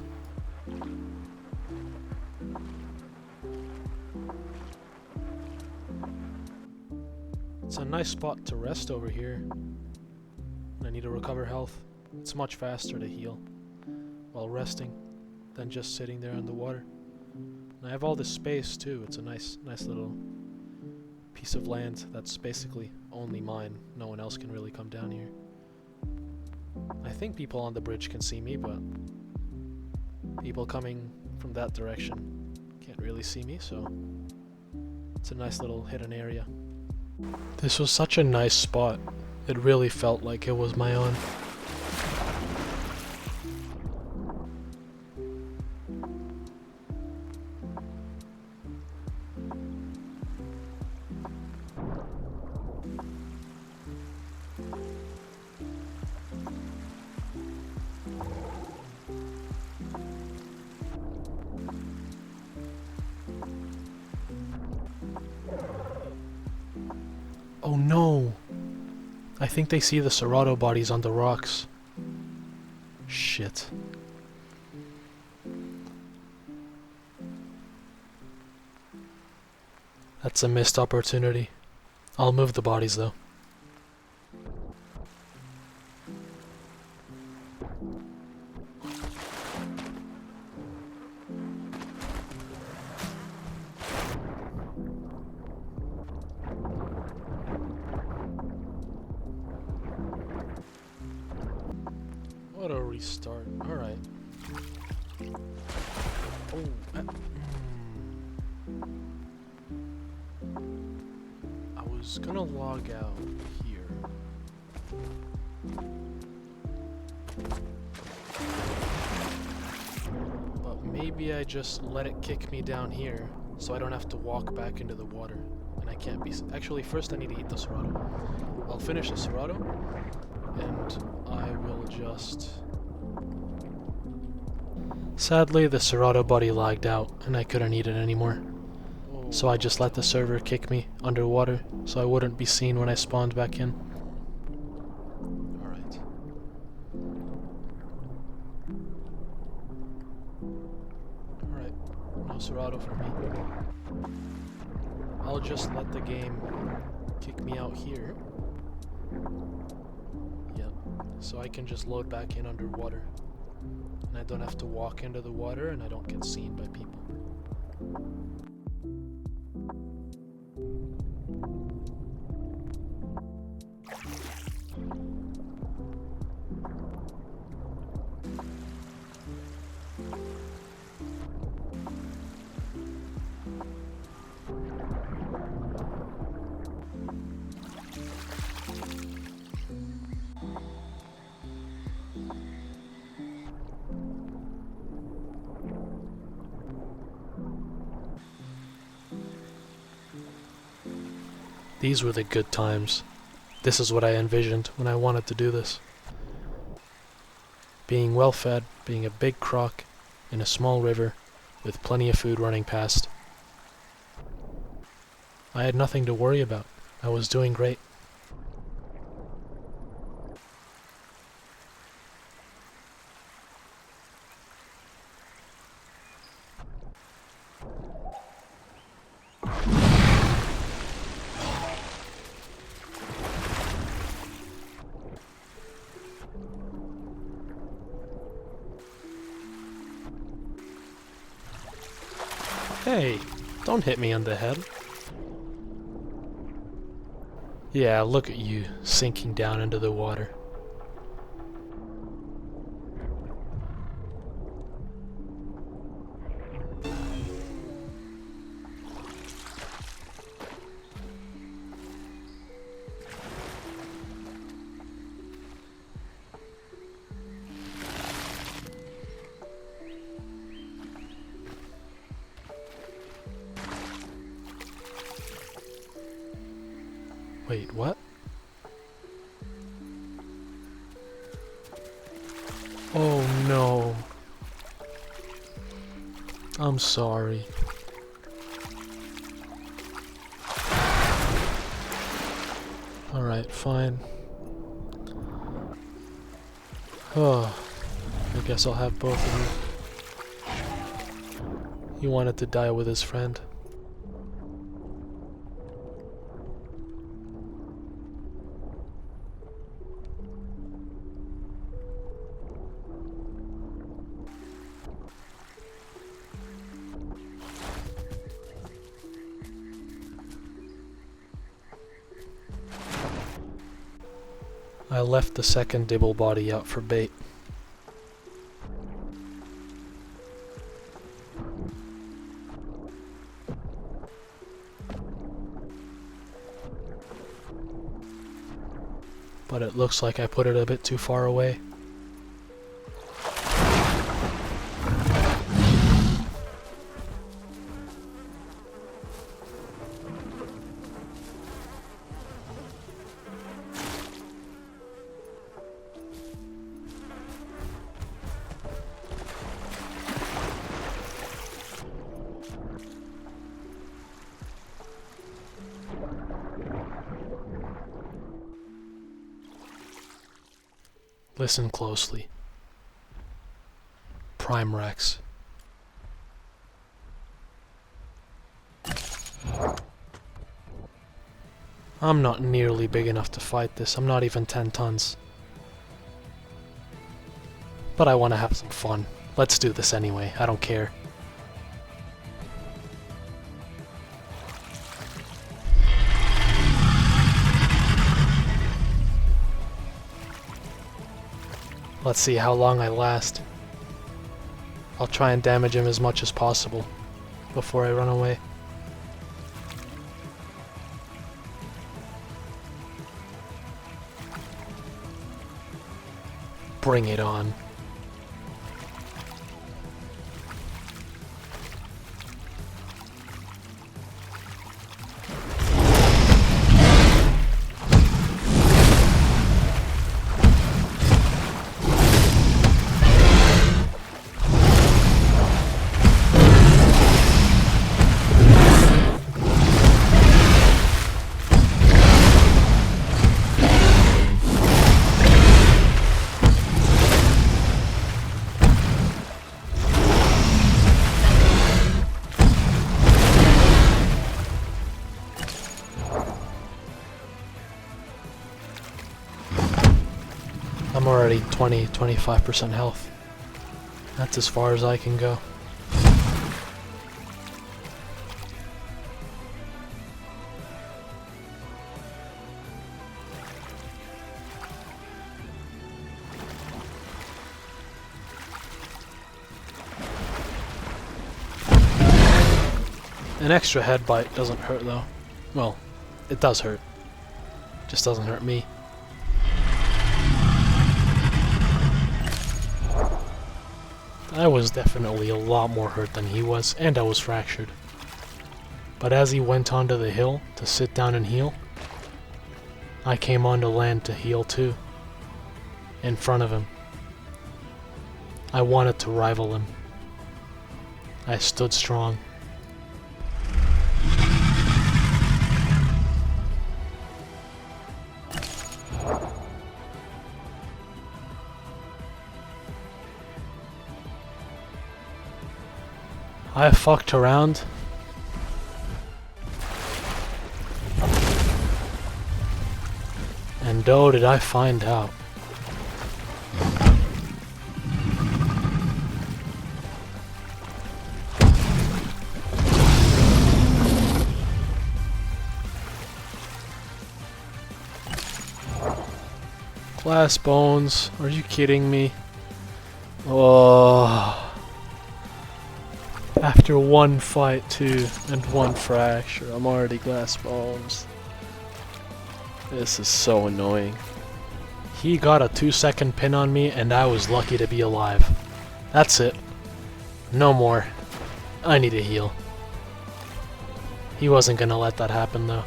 It's a nice spot to rest over here. I need to recover health. It's much faster to heal while resting than just sitting there in the water. And I have all this space too. It's a nice little piece of land that's basically only mine. No one else can really come down here. I think people on the bridge can see me, but people coming from that direction can't really see me, so it's a nice little hidden area. This was such a nice spot. It really felt like it was my own. Oh no! I think they see the Cerato bodies on the rocks. Shit. That's a missed opportunity. I'll move the bodies though. What a restart. Alright. Oh, I was gonna log out here. But maybe I just let it kick me down here so I don't have to walk back into the water. And I can't be... Actually, first I need to eat the Cerato. I'll finish the Cerato, and I will just... Sadly, the Cerato body lagged out, and I couldn't eat it anymore. So I just let the server kick me underwater, so I wouldn't be seen when I spawned back in. Alright. Alright, no Cerato for me. I'll just let the game kick me out here. Yep, so I can just load back in underwater. And I don't have to walk into the water, and I don't get seen by people. These were the good times. This is what I envisioned when I wanted to do this. being well fed, being a big croc in a small river with plenty of food running past. I had nothing to worry about. I was doing great. Hey, don't hit me on the head. Yeah, look at you, sinking down into the water. Wait, what? Oh no. I'm sorry. Alright, fine. Oh, I guess I'll have both of you. He wanted to die with his friend. I left the second dibble body out for bait. But it looks like I put it a bit too far away. Listen closely. Prime Rex. I'm not nearly big enough to fight this. I'm not even 10 tons. But I want to have some fun. Let's do this anyway. I don't care. Let's see how long I last. I'll try and damage him as much as possible before I run away. Bring it on. I'm already 20-25% health. That's as far as I can go. An extra head bite doesn't hurt though. Well, it does hurt. Just doesn't hurt me. I was definitely a lot more hurt than he was, and I was fractured. But as he went onto the hill to sit down and heal, I came onto land to heal too, in front of him. I wanted to rival him. I stood strong. I fucked around. And oh, did I find out. Glass bones, are you kidding me? Oh. After one fight too, and one fracture, I'm already glass bones. This is so annoying. He got a 2-second pin on me and I was lucky to be alive. That's it. No more. I need a heal. He wasn't gonna let that happen though.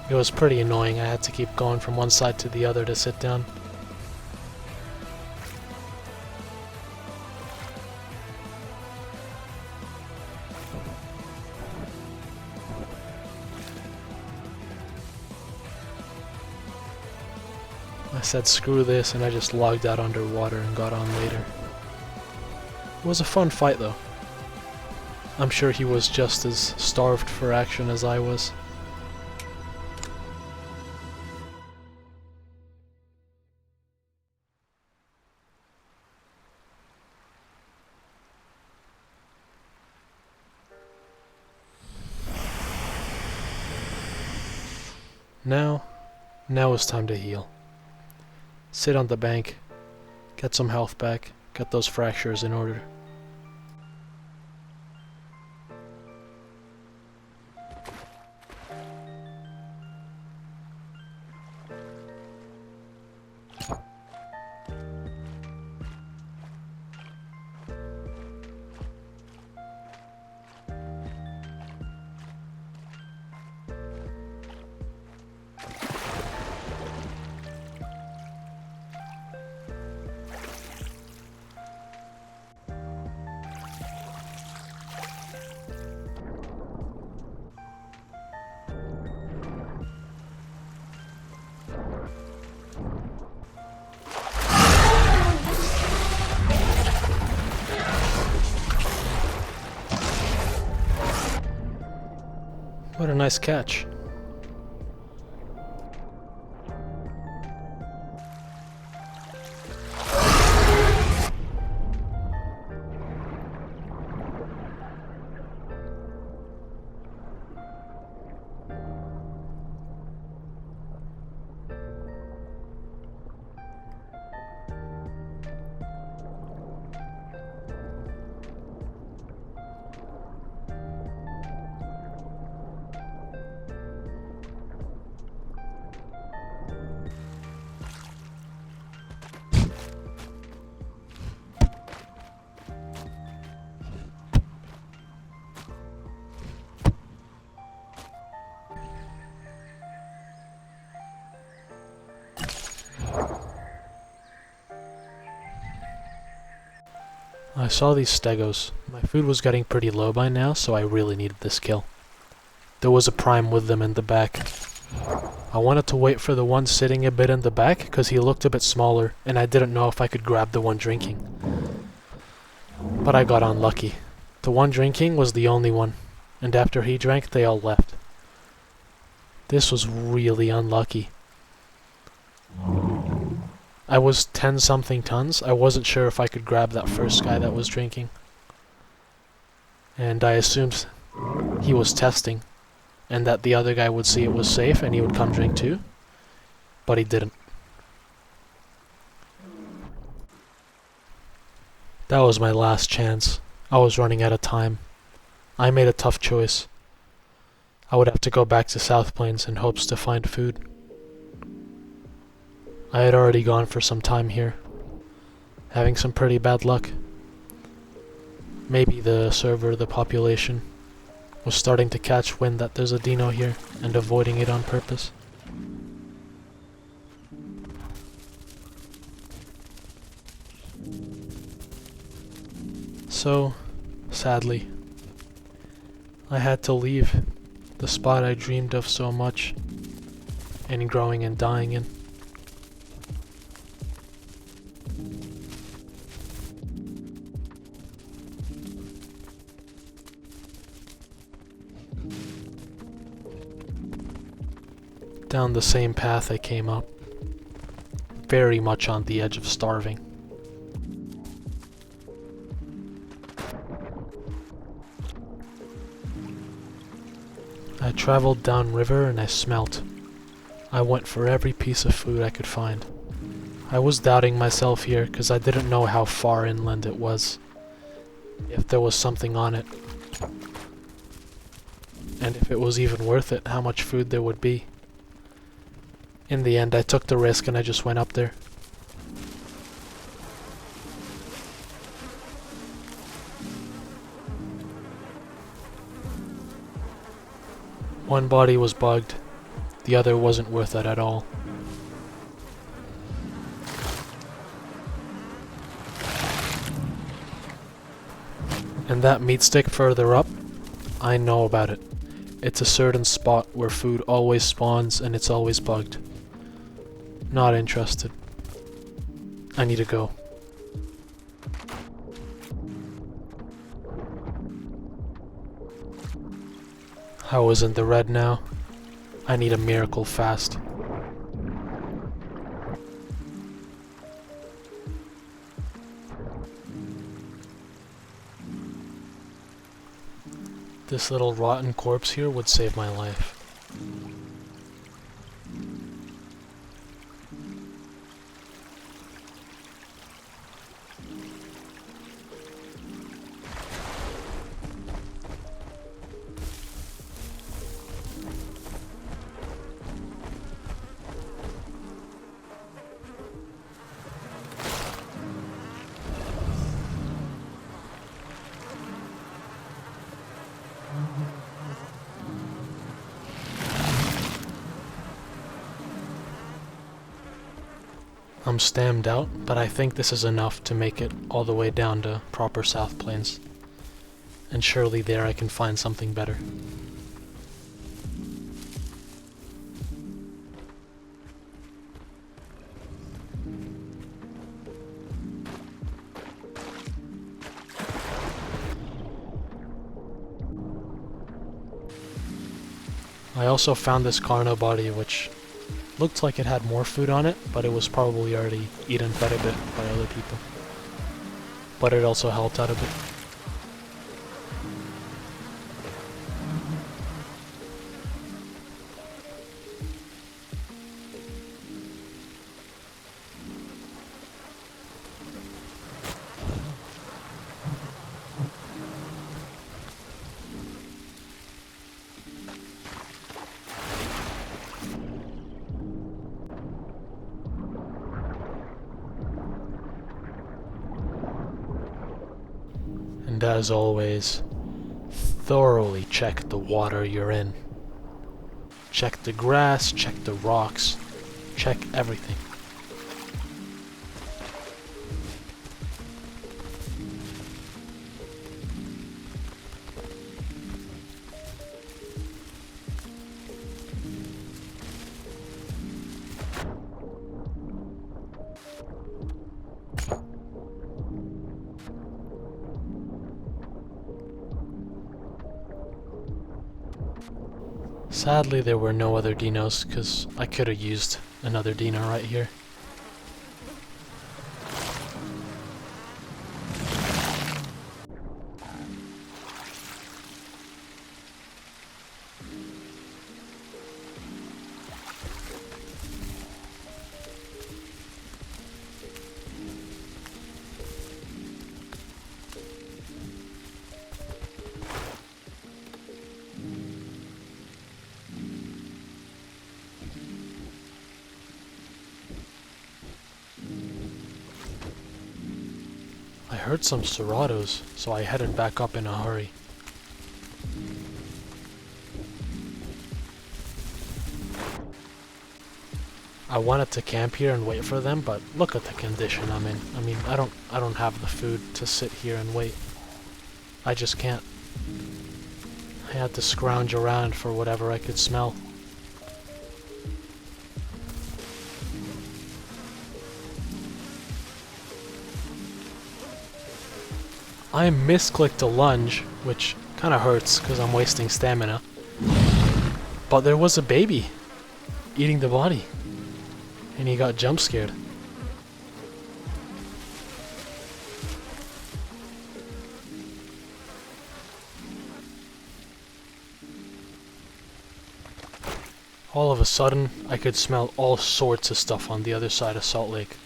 It was pretty annoying. I had to keep going from one side to the other to sit down. I said screw this and I just logged out underwater and got on later. It was a fun fight though. I'm sure he was just as starved for action as I was. Now it's time to heal. Sit on the bank, get some health back, get those fractures in order. What a nice catch. I saw these stegos. My food was getting pretty low by now, so I really needed this kill. There was a prime with them in the back. I wanted to wait for the one sitting a bit in the back, because he looked a bit smaller, and I didn't know if I could grab the one drinking. But I got unlucky. The one drinking was the only one, and after he drank, they all left. This was really unlucky. I was 10-something tons. I wasn't sure if I could grab that first guy that was drinking. And I assumed he was testing, and that the other guy would see it was safe and he would come drink too. But he didn't. That was my last chance. I was running out of time. I made a tough choice. I would have to go back to South Plains in hopes to find food. I had already gone for some time here, having some pretty bad luck. Maybe the server, the population, was starting to catch wind that there's a Deino here and avoiding it on purpose. So, sadly, I had to leave the spot I dreamed of so much and growing and dying in. Down the same path I came up, very much on the edge of starving. I traveled downriver and I smelt. I went for every piece of food I could find. I was doubting myself here because I didn't know how far inland it was, if there was something on it, and if it was even worth it, how much food there would be. In the end, I took the risk and I just went up there. One body was bugged, the other wasn't worth it at all. And that meat stick further up, I know about it. It's a certain spot where food always spawns and it's always bugged. Not interested. I need to go. I was in the red now. I need a miracle fast. This little rotten corpse here would save my life. I'm stammed out, but I think this is enough to make it all the way down to proper South Plains. And surely there I can find something better. I also found this Carno body, which looked like it had more food on it, but it was probably already eaten quite a bit by other people. But it also helped out a bit. And as always, thoroughly check the water you're in. Check the grass, check the rocks, check everything. Sadly, there were no other dinos, because I could have used another dino right here. I heard some Ceratos, so I headed back up in a hurry. I wanted to camp here and wait for them, but look at the condition I'm in. I mean, I don't have the food to sit here and wait. I just can't. I had to scrounge around for whatever I could smell. I misclicked a lunge, which kind of hurts because I'm wasting stamina. But there was a baby eating the body, and he got jump scared. All of a sudden, I could smell all sorts of stuff on the other side of Salt Lake.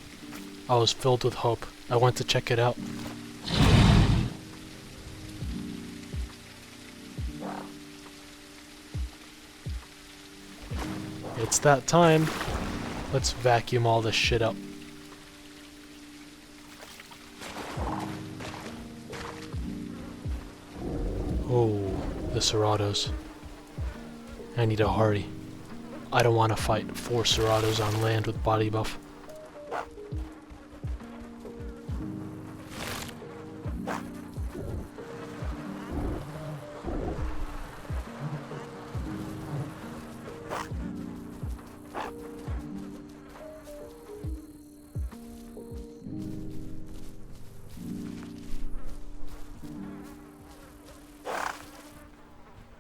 I was filled with hope. I went to check it out. It's that time. Let's vacuum all this shit up. Oh, the Ceratos. I need to hurry. I don't want to fight 4 Ceratos on land with body buff.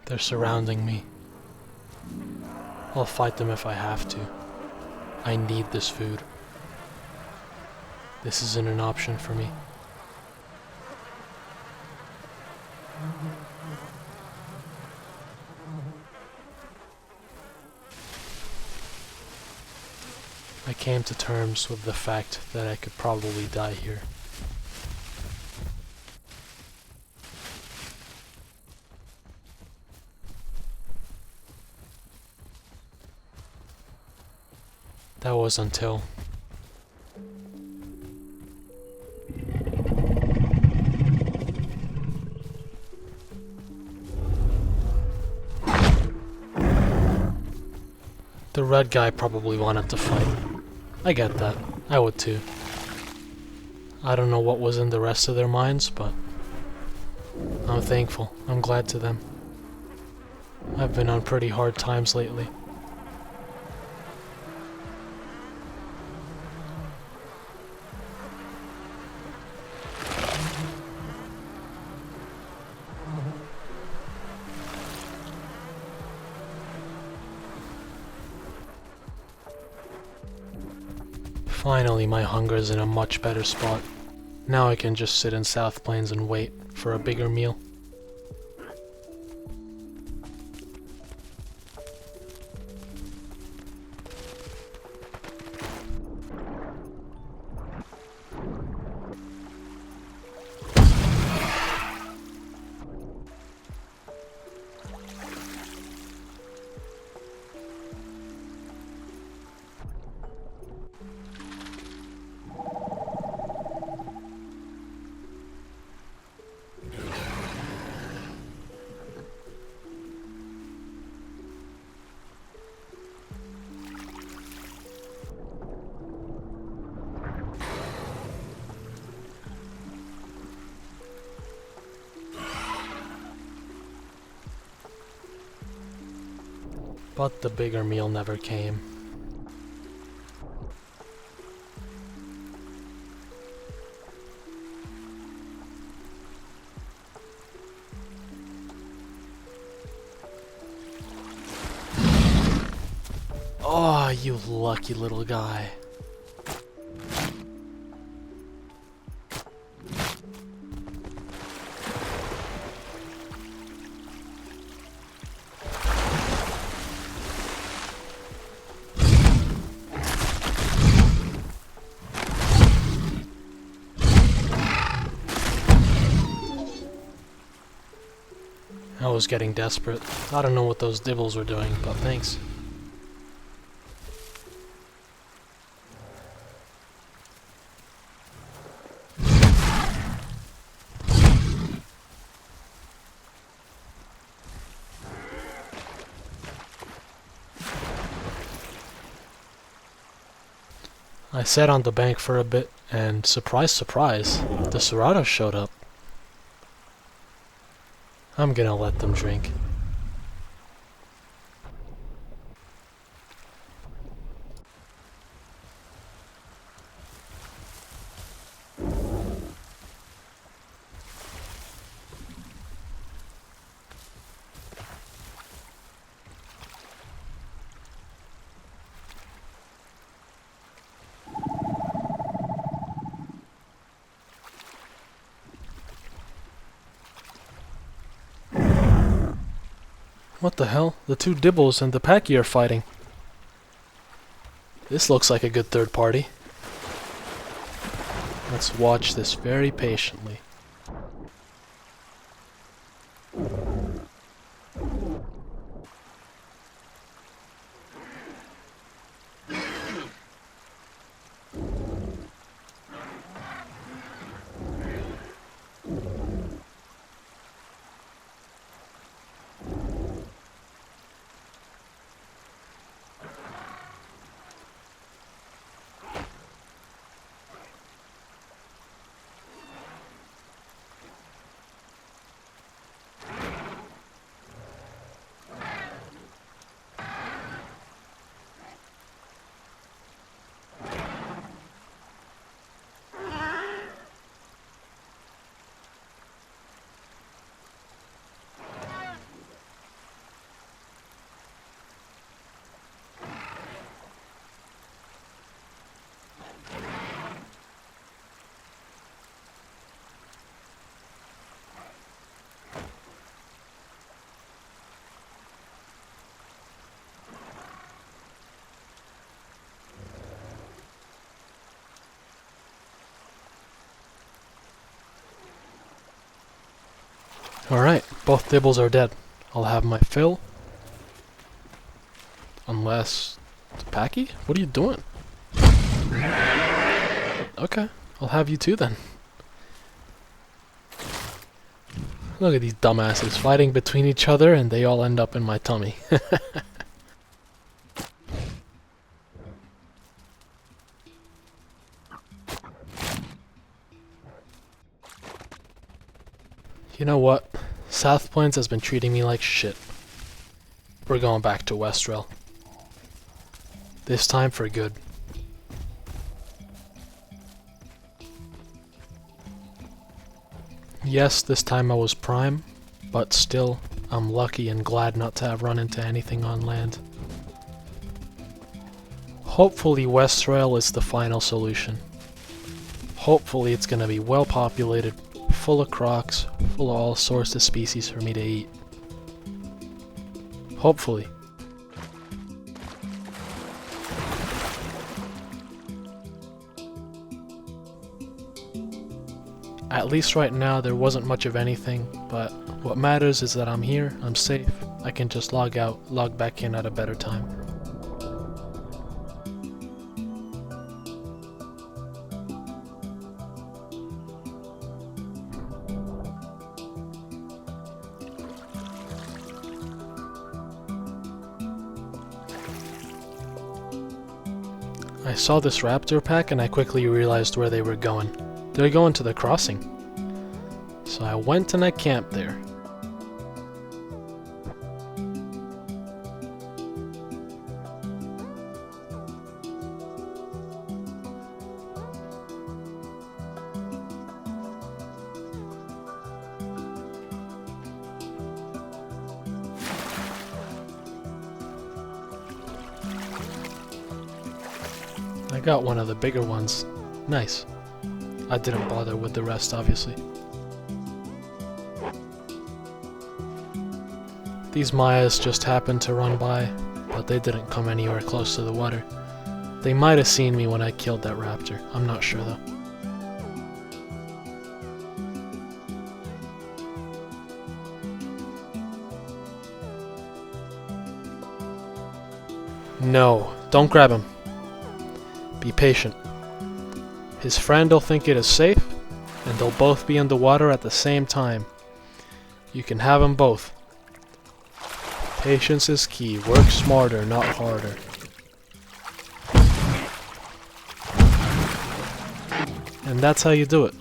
They're surrounding me. I'll fight them if I have to. I need this food. This isn't an option for me. I came to terms with the fact that I could probably die here. That was until... the red guy probably wanted to fight. I get that. I would too. I don't know what was in the rest of their minds, but I'm thankful. I'm glad to them. I've been on pretty hard times lately. Finally, my hunger is in a much better spot. Now I can just sit in South Plains and wait for a bigger meal. But the bigger meal never came. Oh, you lucky little guy. I was getting desperate. I don't know what those dibbles were doing, but thanks. I sat on the bank for a bit, and surprise, surprise, the Cerato showed up. I'm gonna let them drink. What the hell? The two Dibbles and the Packy are fighting. This looks like a good third party. Let's watch this very patiently. Alright, both Dibbles are dead. I'll have my fill. Unless... Packy? What are you doing? Okay, I'll have you too then. Look at these dumbasses fighting between each other and they all end up in my tummy. You know what? South Plains has been treating me like shit. We're going back to Westrel. This time for good. Yes, this time I was Prime, but still, I'm lucky and glad not to have run into anything on land. Hopefully Westrel is the final solution. Hopefully it's gonna be well populated, full of crocs, full of all sorts of species for me to eat. Hopefully. At least right now there wasn't much of anything, but what matters is that I'm here, I'm safe, I can just log out, log back in at a better time. I saw this raptor pack and I quickly realized where they were going. They're going to the crossing. So I went and I camped there. I got one of the bigger ones. Nice. I didn't bother with the rest, obviously. These Maias just happened to run by, but they didn't come anywhere close to the water. They might have seen me when I killed that raptor. I'm not sure though. No, don't grab him. Be patient. His friend will think it is safe, and they'll both be in the water at the same time. You can have them both. Patience is key. Work smarter, not harder. And that's how you do it.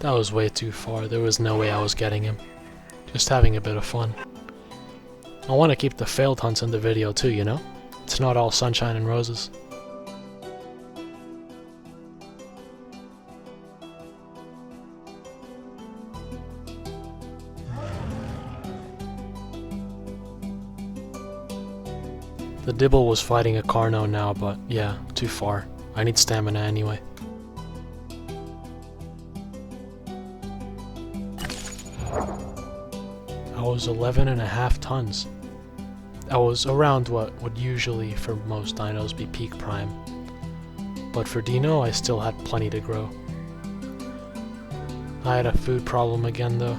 That was way too far. There was no way I was getting him. Just having a bit of fun. I want to keep the failed hunts in the video too, you know? It's not all sunshine and roses. The Dibble was fighting a Carno now, but yeah, too far. I need stamina anyway. I was 11.5 tons. I was around what would usually for most dinos be peak prime. But for Deino, I still had plenty to grow. I had a food problem again though.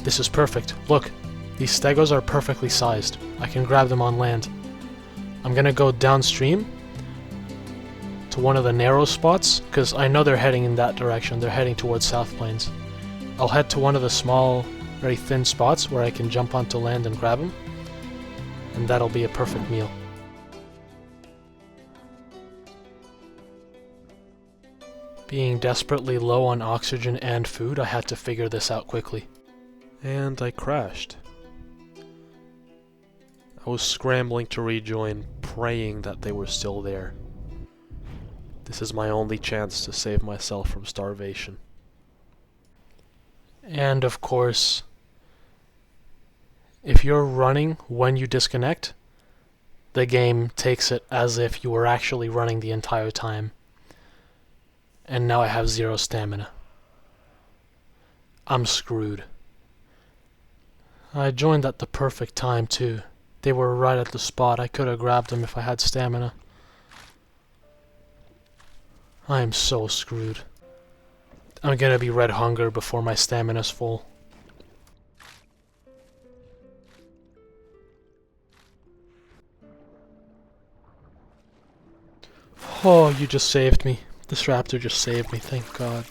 This is perfect. Look, these stegos are perfectly sized. I can grab them on land. I'm gonna go downstream to one of the narrow spots, because I know they're heading in that direction. They're heading towards South Plains. I'll head to one of the small, very thin spots where I can jump onto land and grab them, and that'll be a perfect meal. Being desperately low on oxygen and food, I had to figure this out quickly. And I crashed. I was scrambling to rejoin, praying that they were still there. This is my only chance to save myself from starvation. And of course, if you're running when you disconnect, the game takes it as if you were actually running the entire time. And now I have 0 stamina. I'm screwed. I joined at the perfect time too. They were right at the spot. I could have grabbed them if I had stamina. I am so screwed. I'm gonna be red hunger before my stamina's full. Oh, you just saved me. This raptor just saved me, thank God.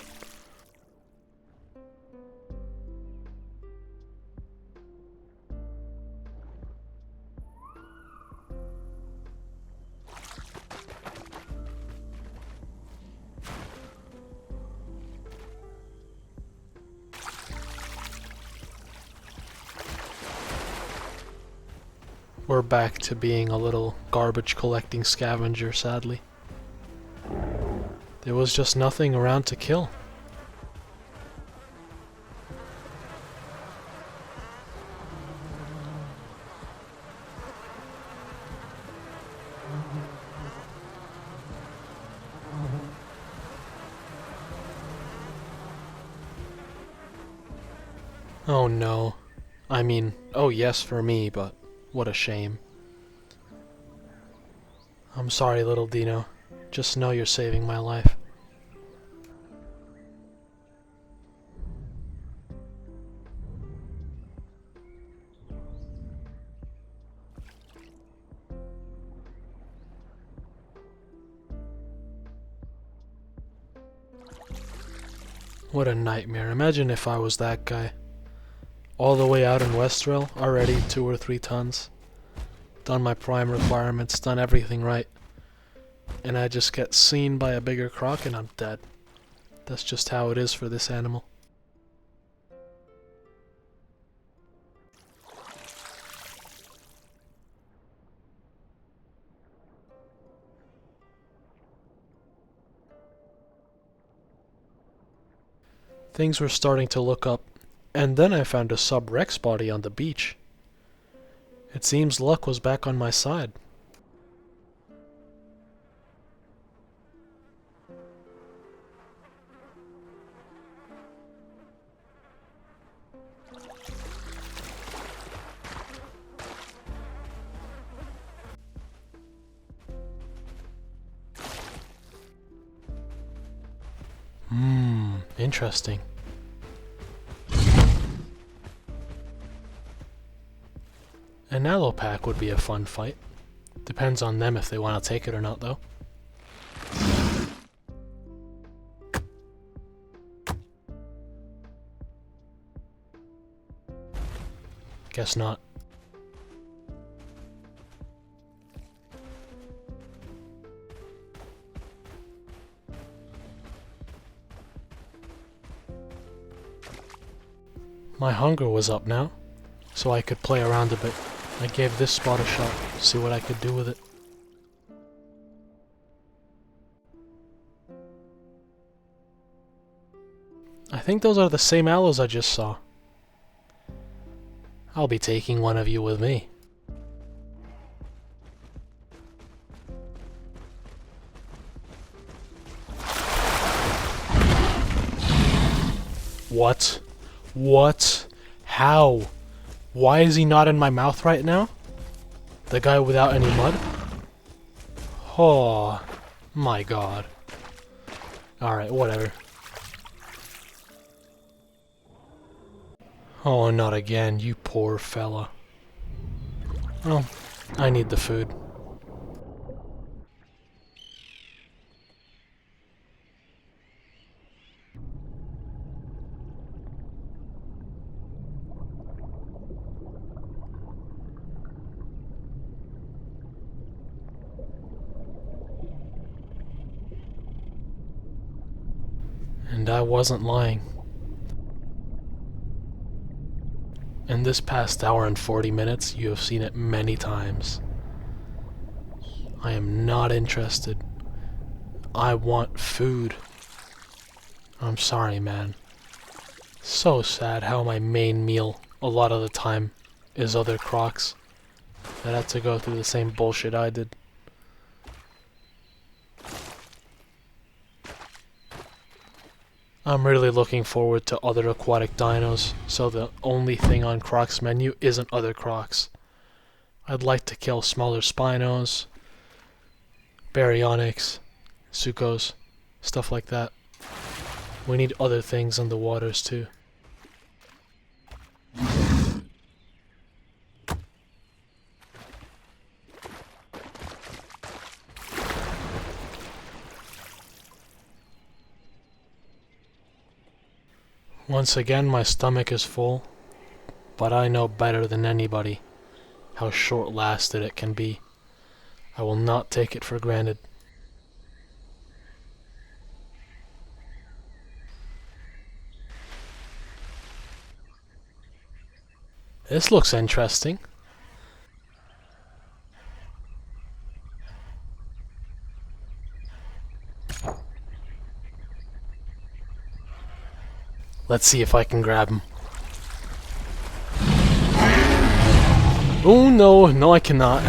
We're back to being a little garbage collecting scavenger, sadly. There was just nothing around to kill. Oh no. I mean, oh yes for me, but what a shame. I'm sorry, little Deino. Just know you're saving my life. What a nightmare. Imagine if I was that guy. All the way out in Westrel, already 2 or 3 tons. Done my prime requirements, done everything right. And I just get seen by a bigger croc and I'm dead. That's just how it is for this animal. Things were starting to look up, and then I found a sub-Rex body on the beach. It seems luck was back on my side. Interesting. An Aloe Pack would be a fun fight. Depends on them if they want to take it or not, though. Guess not. My hunger was up now, so I could play around a bit. I gave this spot a shot, see what I could do with it. I think those are the same aloes I just saw. I'll be taking one of you with me. What? What? How? Why is he not in my mouth right now? The guy without any mud? Oh, my god. Alright, whatever. Oh, not again, you poor fella. Well, I need the food. And I wasn't lying. In this past hour and 40 minutes, you have seen it many times. I am not interested. I want food. I'm sorry, man. So sad how my main meal, a lot of the time, is other crocs that had to go through the same bullshit I did. I'm really looking forward to other aquatic dinos, so the only thing on Croc's menu isn't other crocs. I'd like to kill smaller Spinos, Baryonyx, Sucos, stuff like that. We need other things in the waters too. Once again, my stomach is full, but I know better than anybody how short-lasted it can be. I will not take it for granted. This looks interesting. Let's see if I can grab him. Oh no, no I cannot.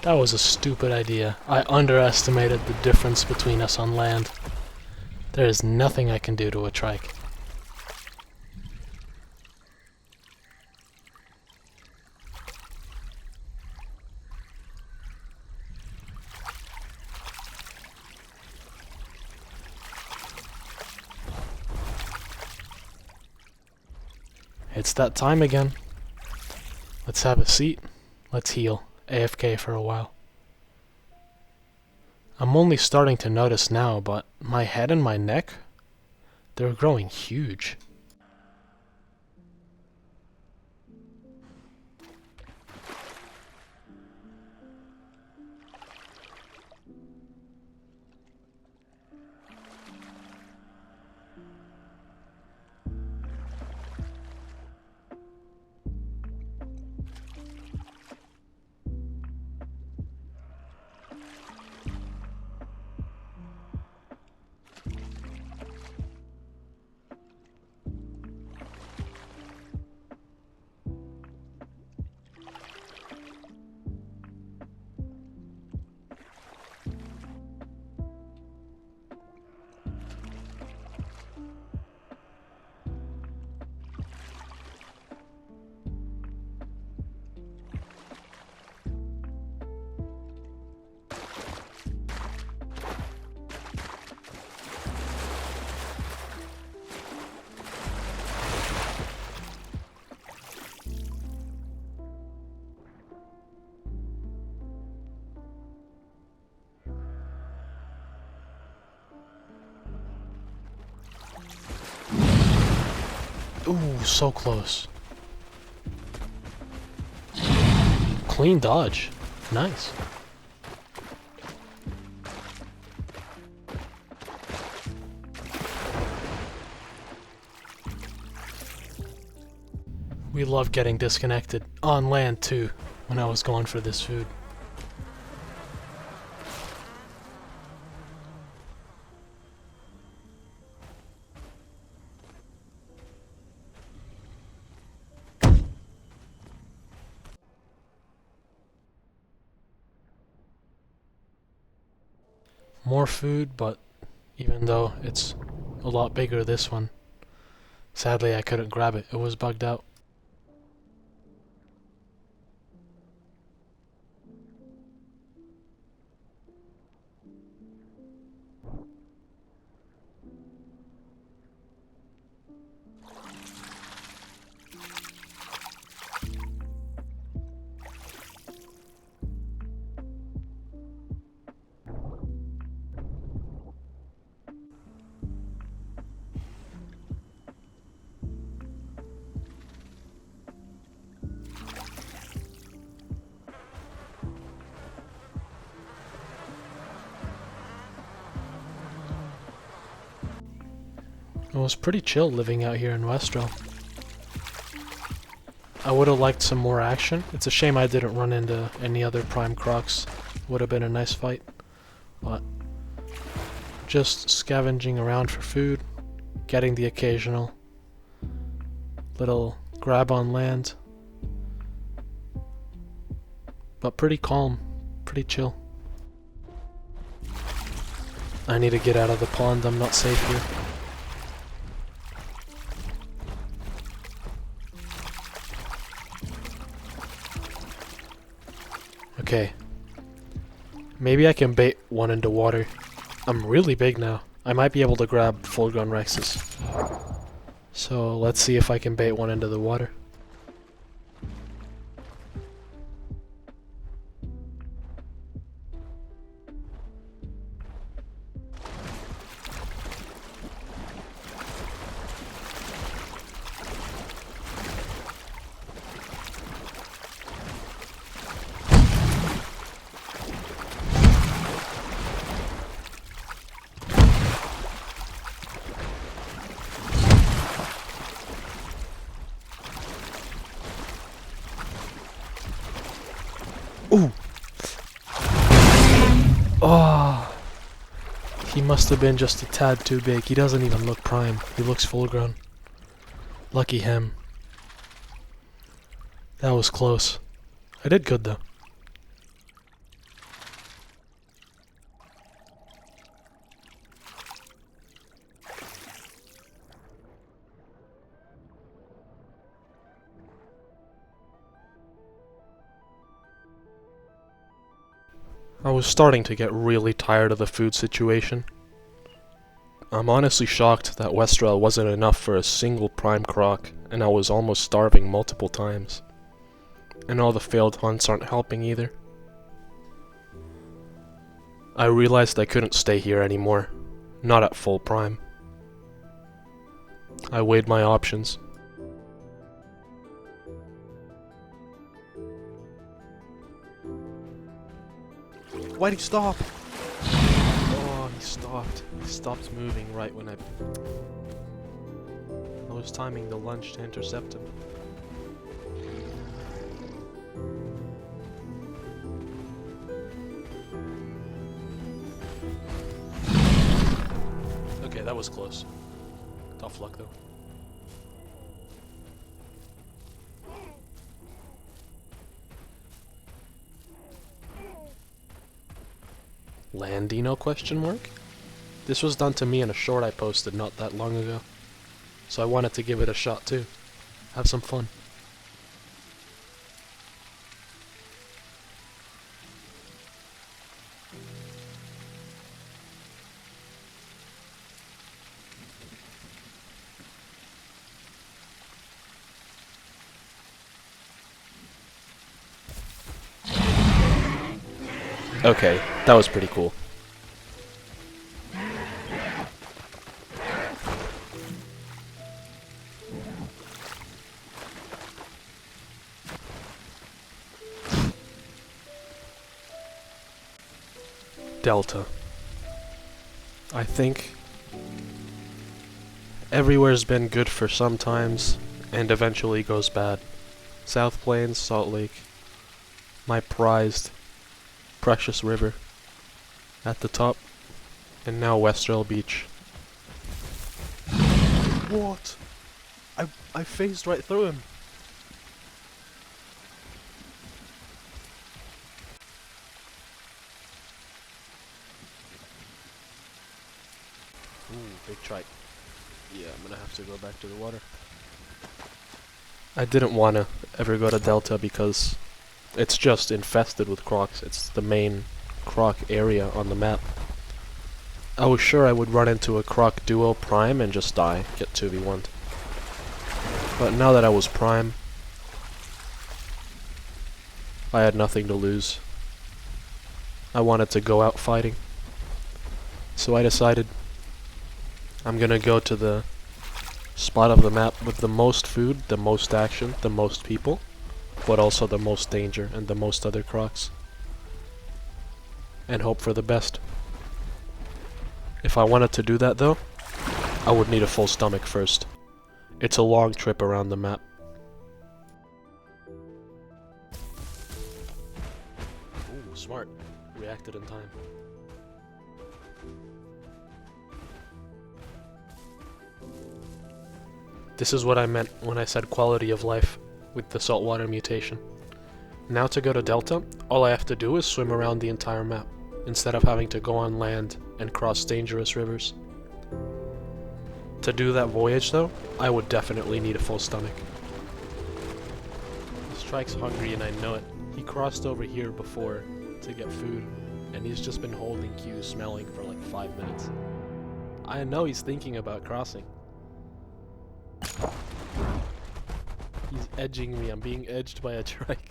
That was a stupid idea. I underestimated the difference between us on land. There is nothing I can do to a trike. It's that time again. Let's have a seat. Let's heal. AFK for a while. I'm only starting to notice now, but my head and my neck, they're growing huge. Ooh, so close. Clean dodge. Nice. We love getting disconnected. On land, too, when I was going for this food. More food, but even though it's a lot bigger, this one, sadly I couldn't grab it. It was bugged out. It was pretty chill living out here in Westrel. I would have liked some more action. It's a shame I didn't run into any other Prime Crocs. Would have been a nice fight. But just scavenging around for food, getting the occasional little grab on land. But pretty calm, pretty chill. I need to get out of the pond, I'm not safe here. Okay. Maybe I can bait one into water. I'm really big now. I might be able to grab full-grown Rexes. So let's see if I can bait one into the water. Ooh! Oh! He must have been just a tad too big. He doesn't even look prime. He looks full grown. Lucky him. That was close. I did good though. I was starting to get really tired of the food situation. I'm honestly shocked that Westrel wasn't enough for a single Prime Croc, and I was almost starving multiple times. And all the failed hunts aren't helping either. I realized I couldn't stay here anymore, not at full prime. I weighed my options. Why'd he stop? Oh, he stopped. He stopped moving right when I was timing the lunge to intercept him. Okay, that was close. Tough luck though. Land Deino question mark? This was done to me in a short I posted not that long ago. So I wanted to give it a shot too. Have some fun. Okay, that was pretty cool. Delta. I think everywhere's been good for some times, and eventually goes bad. South Plains, Salt Lake, my prized, precious river, at the top, and now Westerl Beach. What? I phased right through him. Ooh, big trike. Yeah, I'm gonna have to go back to the water. I didn't want to ever go to Delta because it's just infested with crocs. It's the main croc area on the map. I was sure I would run into a croc duo Prime and just die, get 2v1'd. But now that I was Prime, I had nothing to lose. I wanted to go out fighting. So I decided I'm gonna go to the spot of the map with the most food, the most action, the most people, but also the most danger and the most other crocs. And hope for the best. If I wanted to do that though, I would need a full stomach first. It's a long trip around the map. Ooh, smart. Reacted in time. This is what I meant when I said quality of life with the saltwater mutation. Now to go to Delta, all I have to do is swim around the entire map, instead of having to go on land and cross dangerous rivers. To do that voyage though, I would definitely need a full stomach. This Strike's hungry and I know it. He crossed over here before to get food, and he's just been holding Q smelling for like 5 minutes. I know he's thinking about crossing. He's edging me. I'm being edged by a trike.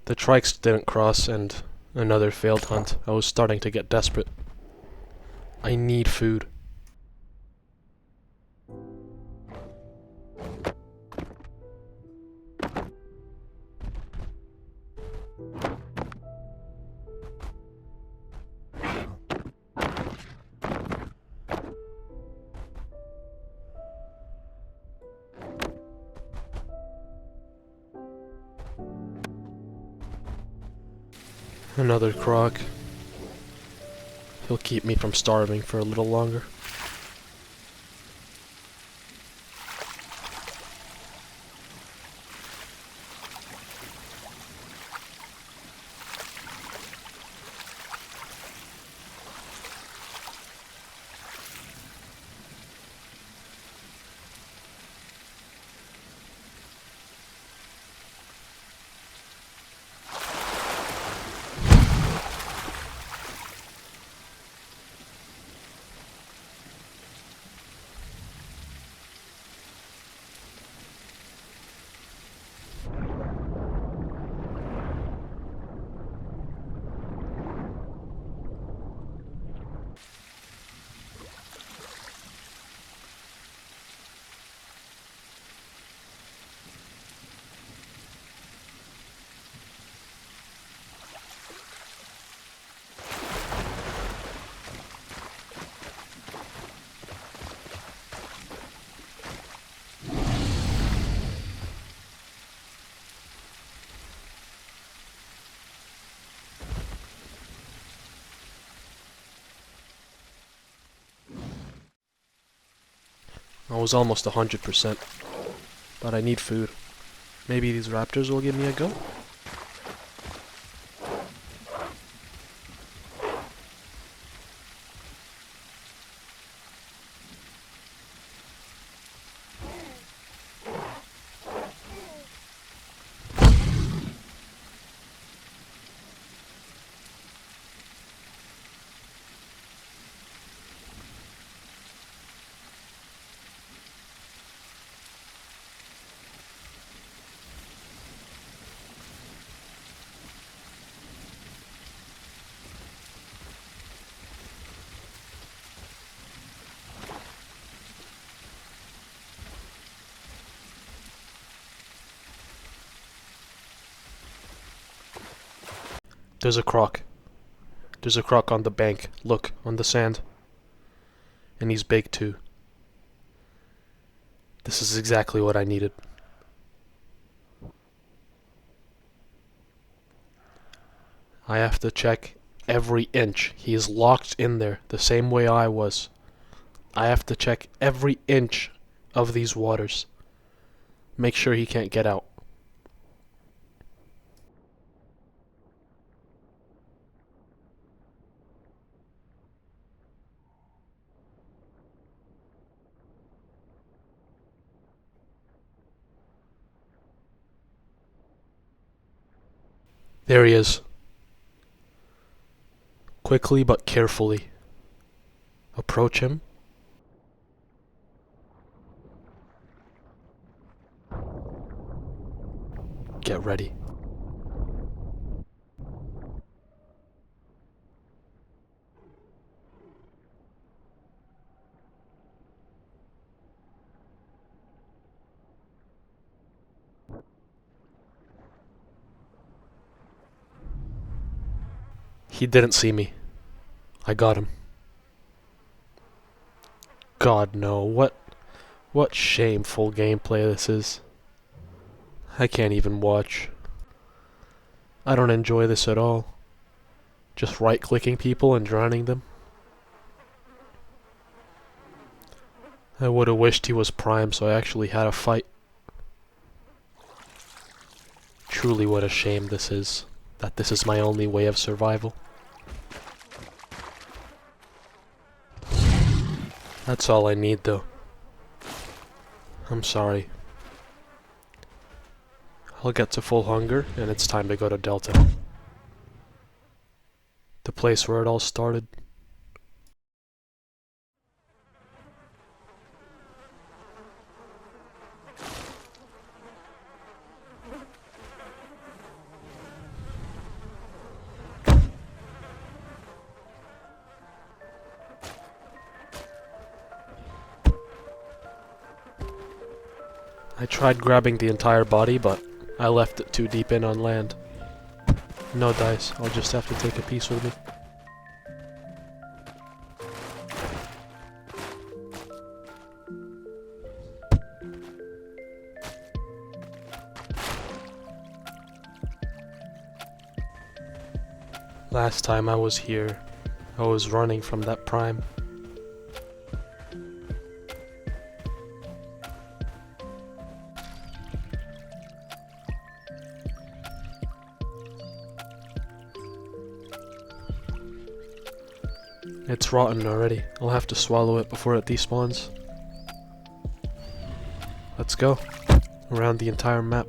The trikes didn't cross, and another failed hunt. I was starting to get desperate. I need food. Another croc. He'll keep me from starving for a little longer. I was almost 100%, but I need food. Maybe these raptors will give me a go? There's a croc. There's a croc on the bank. Look, on the sand. And he's big too. This is exactly what I needed. I have to check every inch. He is locked in there the same way I was. I have to check every inch of these waters. Make sure he can't get out. There he is. Quickly but carefully. Approach him. Get ready. He didn't see me. I got him. God no, what shameful gameplay this is. I can't even watch. I don't enjoy this at all. Just right-clicking people and drowning them. I would have wished he was Prime so I actually had a fight. Truly what a shame this is, that this is my only way of survival. That's all I need though. I'm sorry. I'll get to full hunger and it's time to go to Delta. The place where it all started. I tried grabbing the entire body, but I left it too deep in on land. No dice, I'll just have to take a piece with me. Last time I was here, I was running from that Prime. It's rotten already. I'll have to swallow it before it despawns. Let's go. Around the entire map.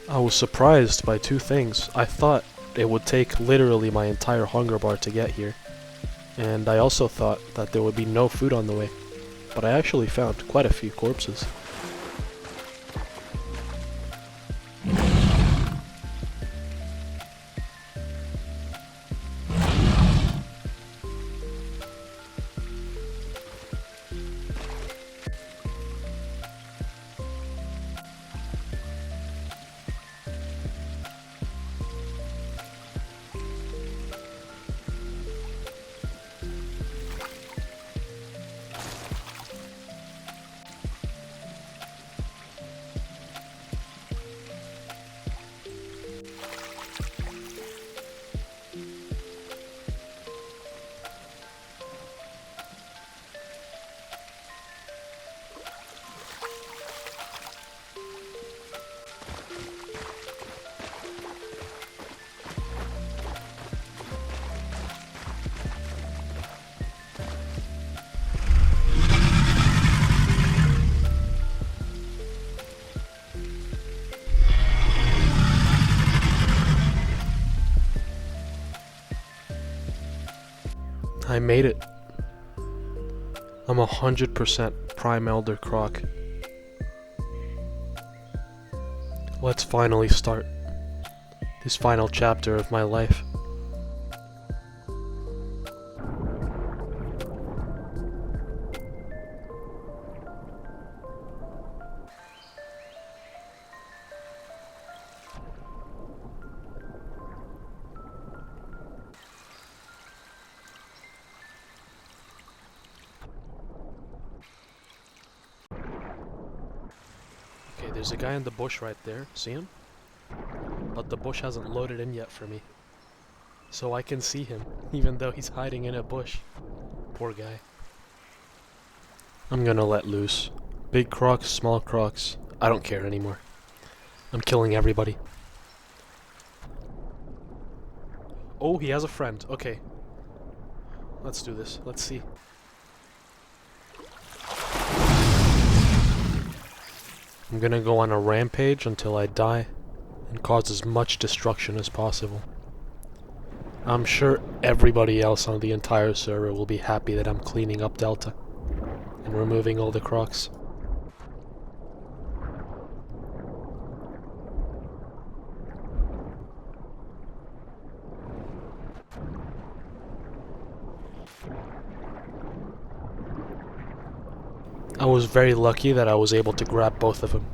I was surprised by two things. I thought it would take literally my entire hunger bar to get here. And I also thought that there would be no food on the way. But I actually found quite a few corpses. I made it. I'm 100% Prime Elder Croc. Let's finally start this final chapter of my life. Okay, there's a guy in the bush right there. See him? But the bush hasn't loaded in yet for me. So I can see him, even though he's hiding in a bush. Poor guy. I'm gonna let loose. Big crocs, small crocs. I don't care anymore. I'm killing everybody. Oh, he has a friend. Okay. Let's do this. Let's see. I'm gonna go on a rampage until I die and cause as much destruction as possible. I'm sure everybody else on the entire server will be happy that I'm cleaning up Delta and removing all the crocs. I was very lucky that I was able to grab both of them.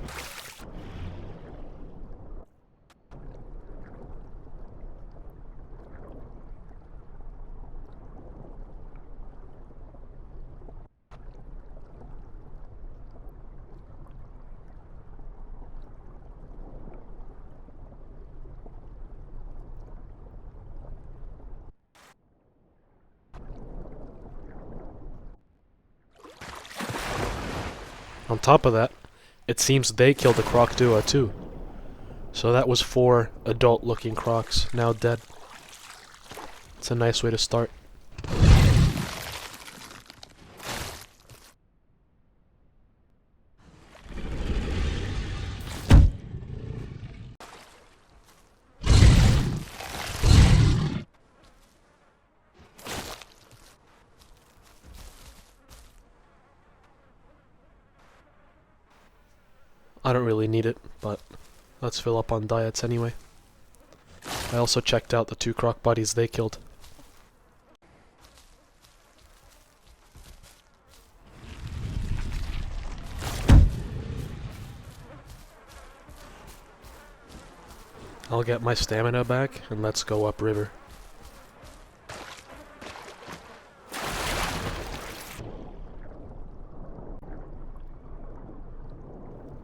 On top of that, it seems they killed the croc duo too. So that was 4 adult-looking crocs, now dead. It's a nice way to start. I don't really need it, but let's fill up on diets anyway. I also checked out the 2 croc buddies they killed. I'll get my stamina back and let's go upriver.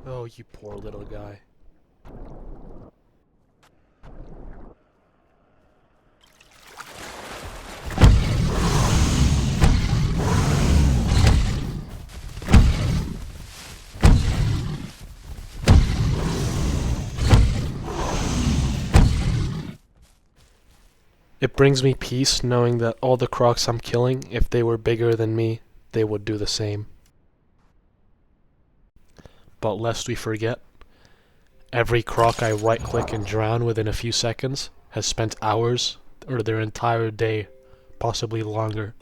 Oh, you poor little guy. It brings me peace knowing that all the crocs I'm killing, if they were bigger than me, they would do the same. But lest we forget, every croc I right-click and drown within a few seconds has spent hours or their entire day, possibly longer,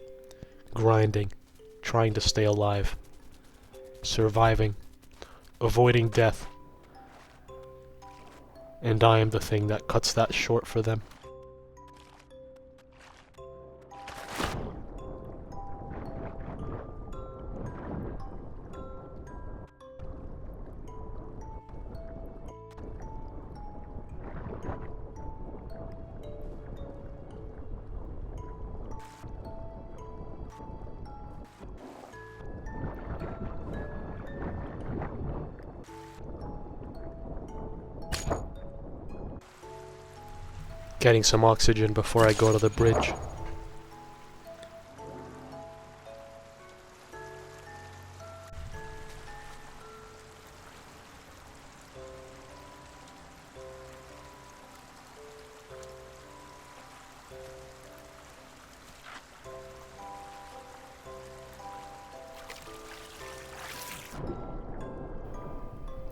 grinding, trying to stay alive, surviving, avoiding death. And I am the thing that cuts that short for them. Getting some oxygen before I go to the bridge.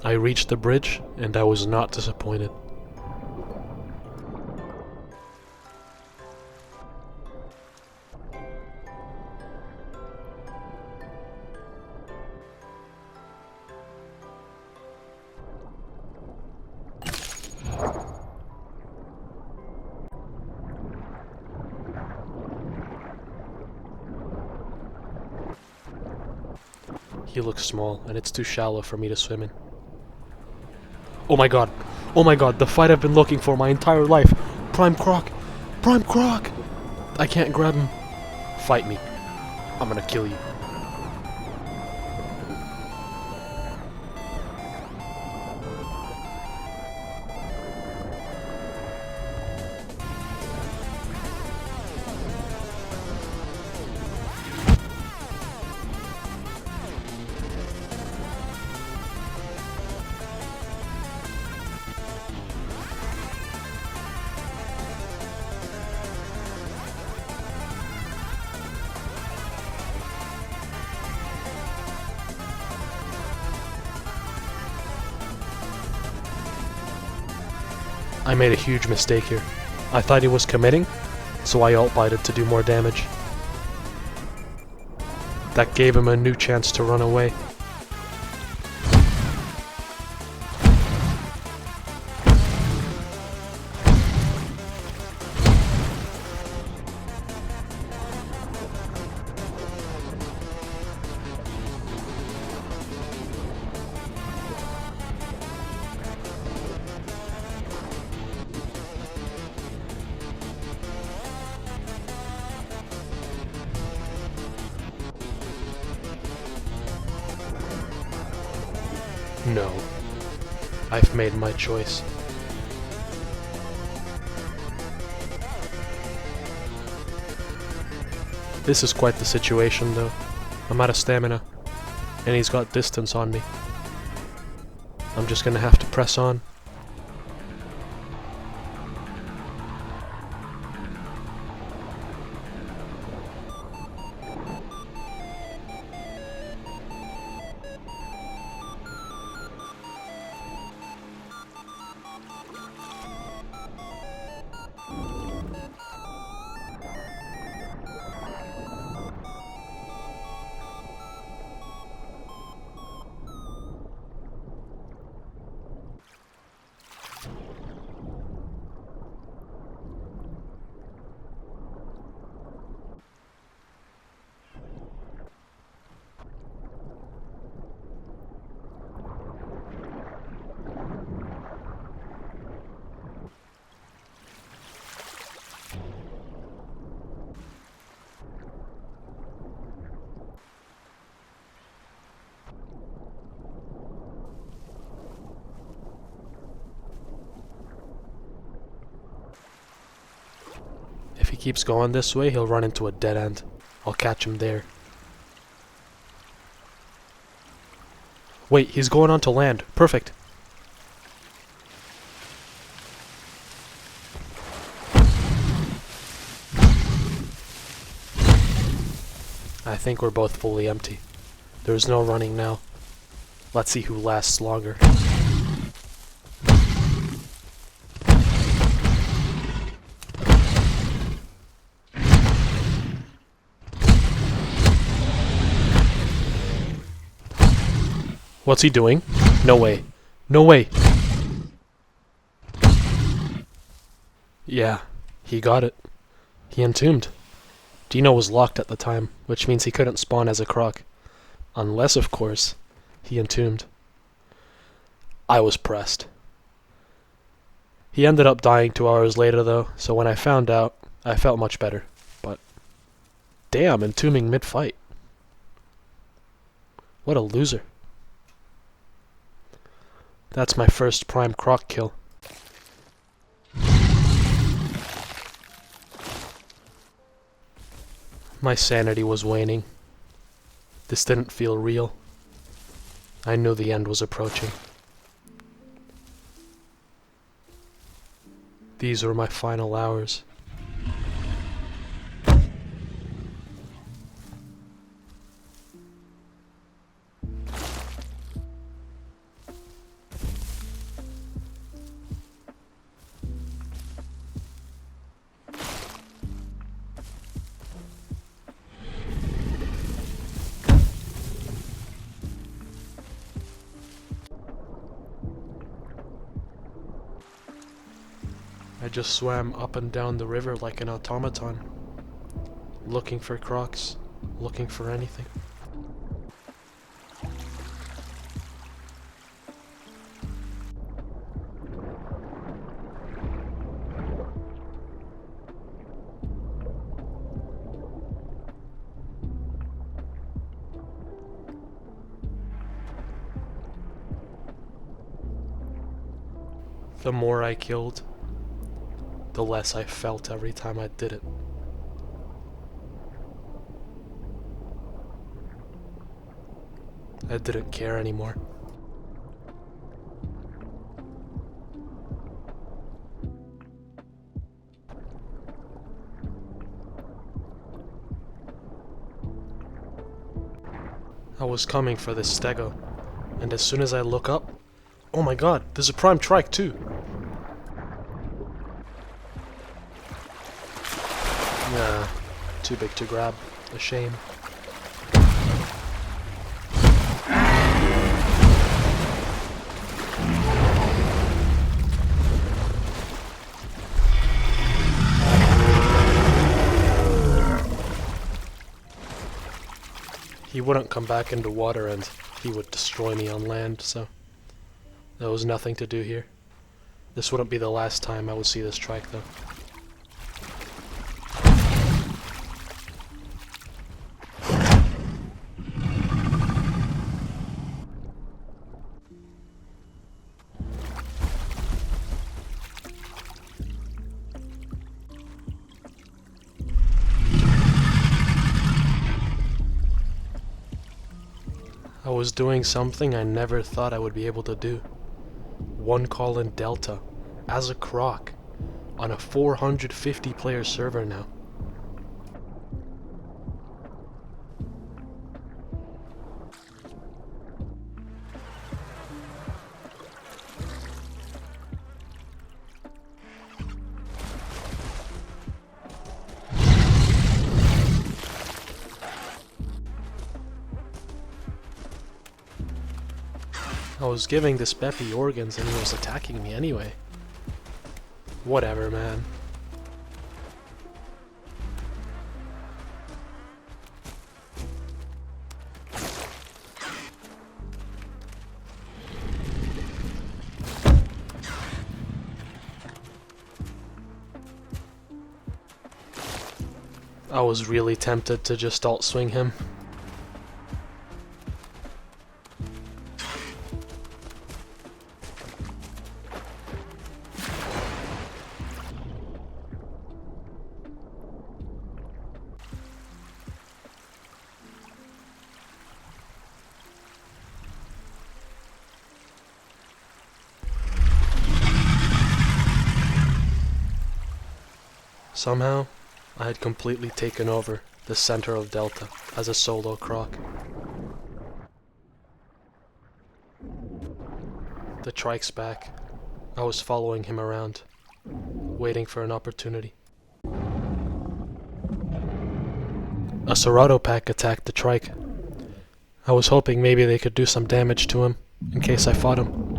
I reached the bridge, and I was not disappointed. He looks small, and it's too shallow for me to swim in. Oh my god! Oh my god, the fight I've been looking for my entire life! Prime Croc! Prime Croc! I can't grab him. Fight me. I'm gonna kill you. I made a huge mistake here. I thought he was committing, so I alt-bited to do more damage. That gave him a new chance to run away. No. I've made my choice. This is quite the situation, though. I'm out of stamina, and he's got distance on me. I'm just gonna have to press on. If he keeps going this way, he'll run into a dead end. I'll catch him there. Wait, he's going onto land. Perfect. I think we're both fully empty. There's no running now. Let's see who lasts longer. What's he doing? No way. No way! Yeah, he got it. He entombed. Deino was locked at the time, which means he couldn't spawn as a croc. Unless, of course, he entombed. I was pressed. He ended up dying 2 hours later though, so when I found out, I felt much better. But, damn, entombing mid-fight. What a loser. That's my first prime croc kill. My sanity was waning. This didn't feel real. I knew the end was approaching. These were my final hours. I just swam up and down the river like an automaton, looking for crocs, looking for anything. The more I killed, the less I felt every time I did it. I didn't care anymore. I was coming for this stego, and as soon as I look up, oh my god, there's a prime trike too! Nah, too big to grab. A shame. He wouldn't come back into water and he would destroy me on land, so there was nothing to do here. This wouldn't be the last time I would see this trike though. I was doing something I never thought I would be able to do. One call in Delta, as a croc, on a 450 player server now. I was giving this Beppy organs and he was attacking me anyway. Whatever, man. I was really tempted to just alt swing him. Somehow, I had completely taken over the center of Delta as a solo croc. The trike's back. I was following him around, waiting for an opportunity. A Cerato Pack attacked the trike. I was hoping maybe they could do some damage to him, in case I fought him.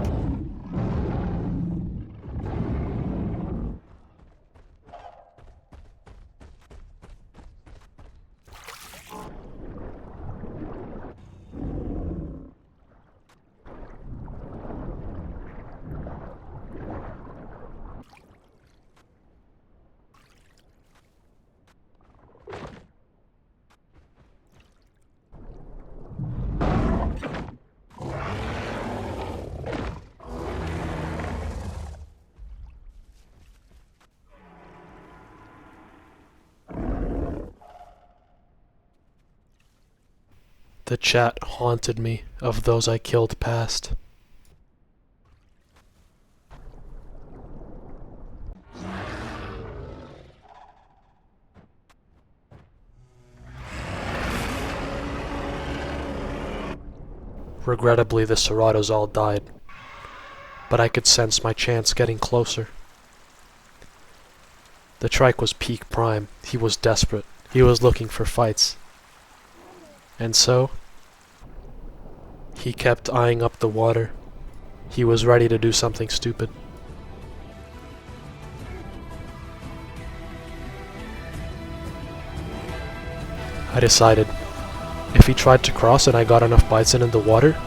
The chat haunted me of those I killed past. Regrettably, the Ceratos all died, but I could sense my chance getting closer. The trike was peak prime. He was desperate. He was looking for fights. And so, he kept eyeing up the water. He was ready to do something stupid. I decided, if he tried to cross and I got enough bites in the water,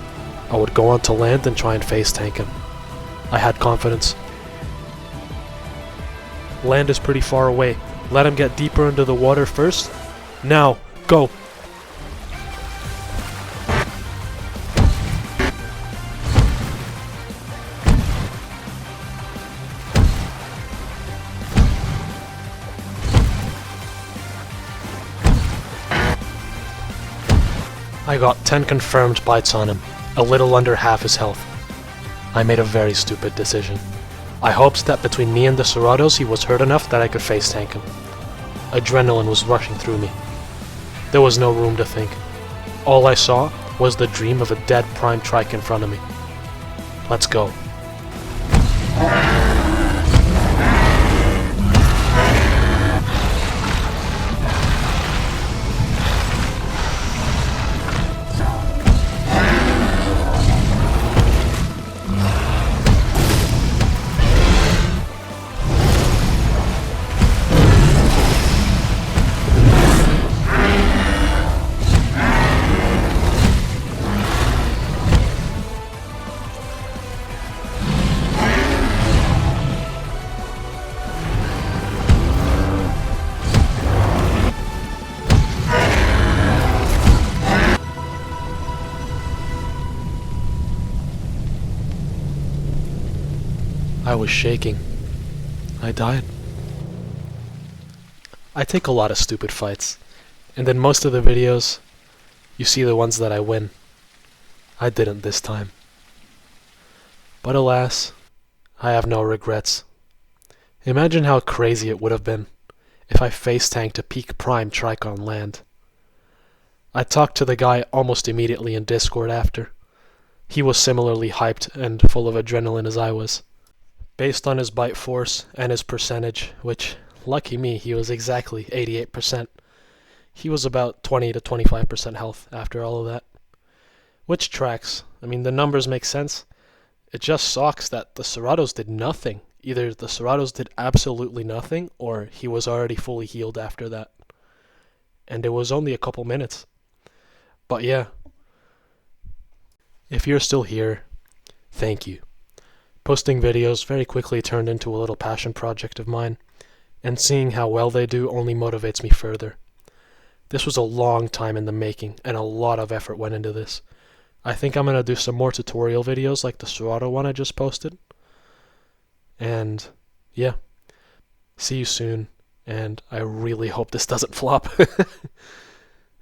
I would go onto land and try and face tank him. I had confidence. Land is pretty far away. Let him get deeper into the water first. Now, go! I got 10 confirmed bites on him, a little under half his health. I made a very stupid decision. I hoped that between me and the Ceratos he was hurt enough that I could face tank him. Adrenaline was rushing through me. There was no room to think. All I saw was the dream of a dead Prime Trike in front of me. Let's go. I was shaking. I died. I take a lot of stupid fights, and in most of the videos, you see the ones that I win. I didn't this time. But alas, I have no regrets. Imagine how crazy it would have been if I face-tanked a peak Prime Trike on land. I talked to the guy almost immediately in Discord after. He was similarly hyped and full of adrenaline as I was. Based on his bite force and his percentage, which, lucky me, he was exactly 88%. He was about 20 to 25% health after all of that. Which tracks. I mean, the numbers make sense. It just sucks that the Ceratos did nothing. Either the Ceratos did absolutely nothing, or he was already fully healed after that. And it was only a couple minutes. But yeah. If you're still here, thank you. Posting videos very quickly turned into a little passion project of mine, and seeing how well they do only motivates me further. This was a long time in the making, and a lot of effort went into this. I think I'm going to do some more tutorial videos like the Cerato one I just posted. And yeah, see you soon, and I really hope this doesn't flop.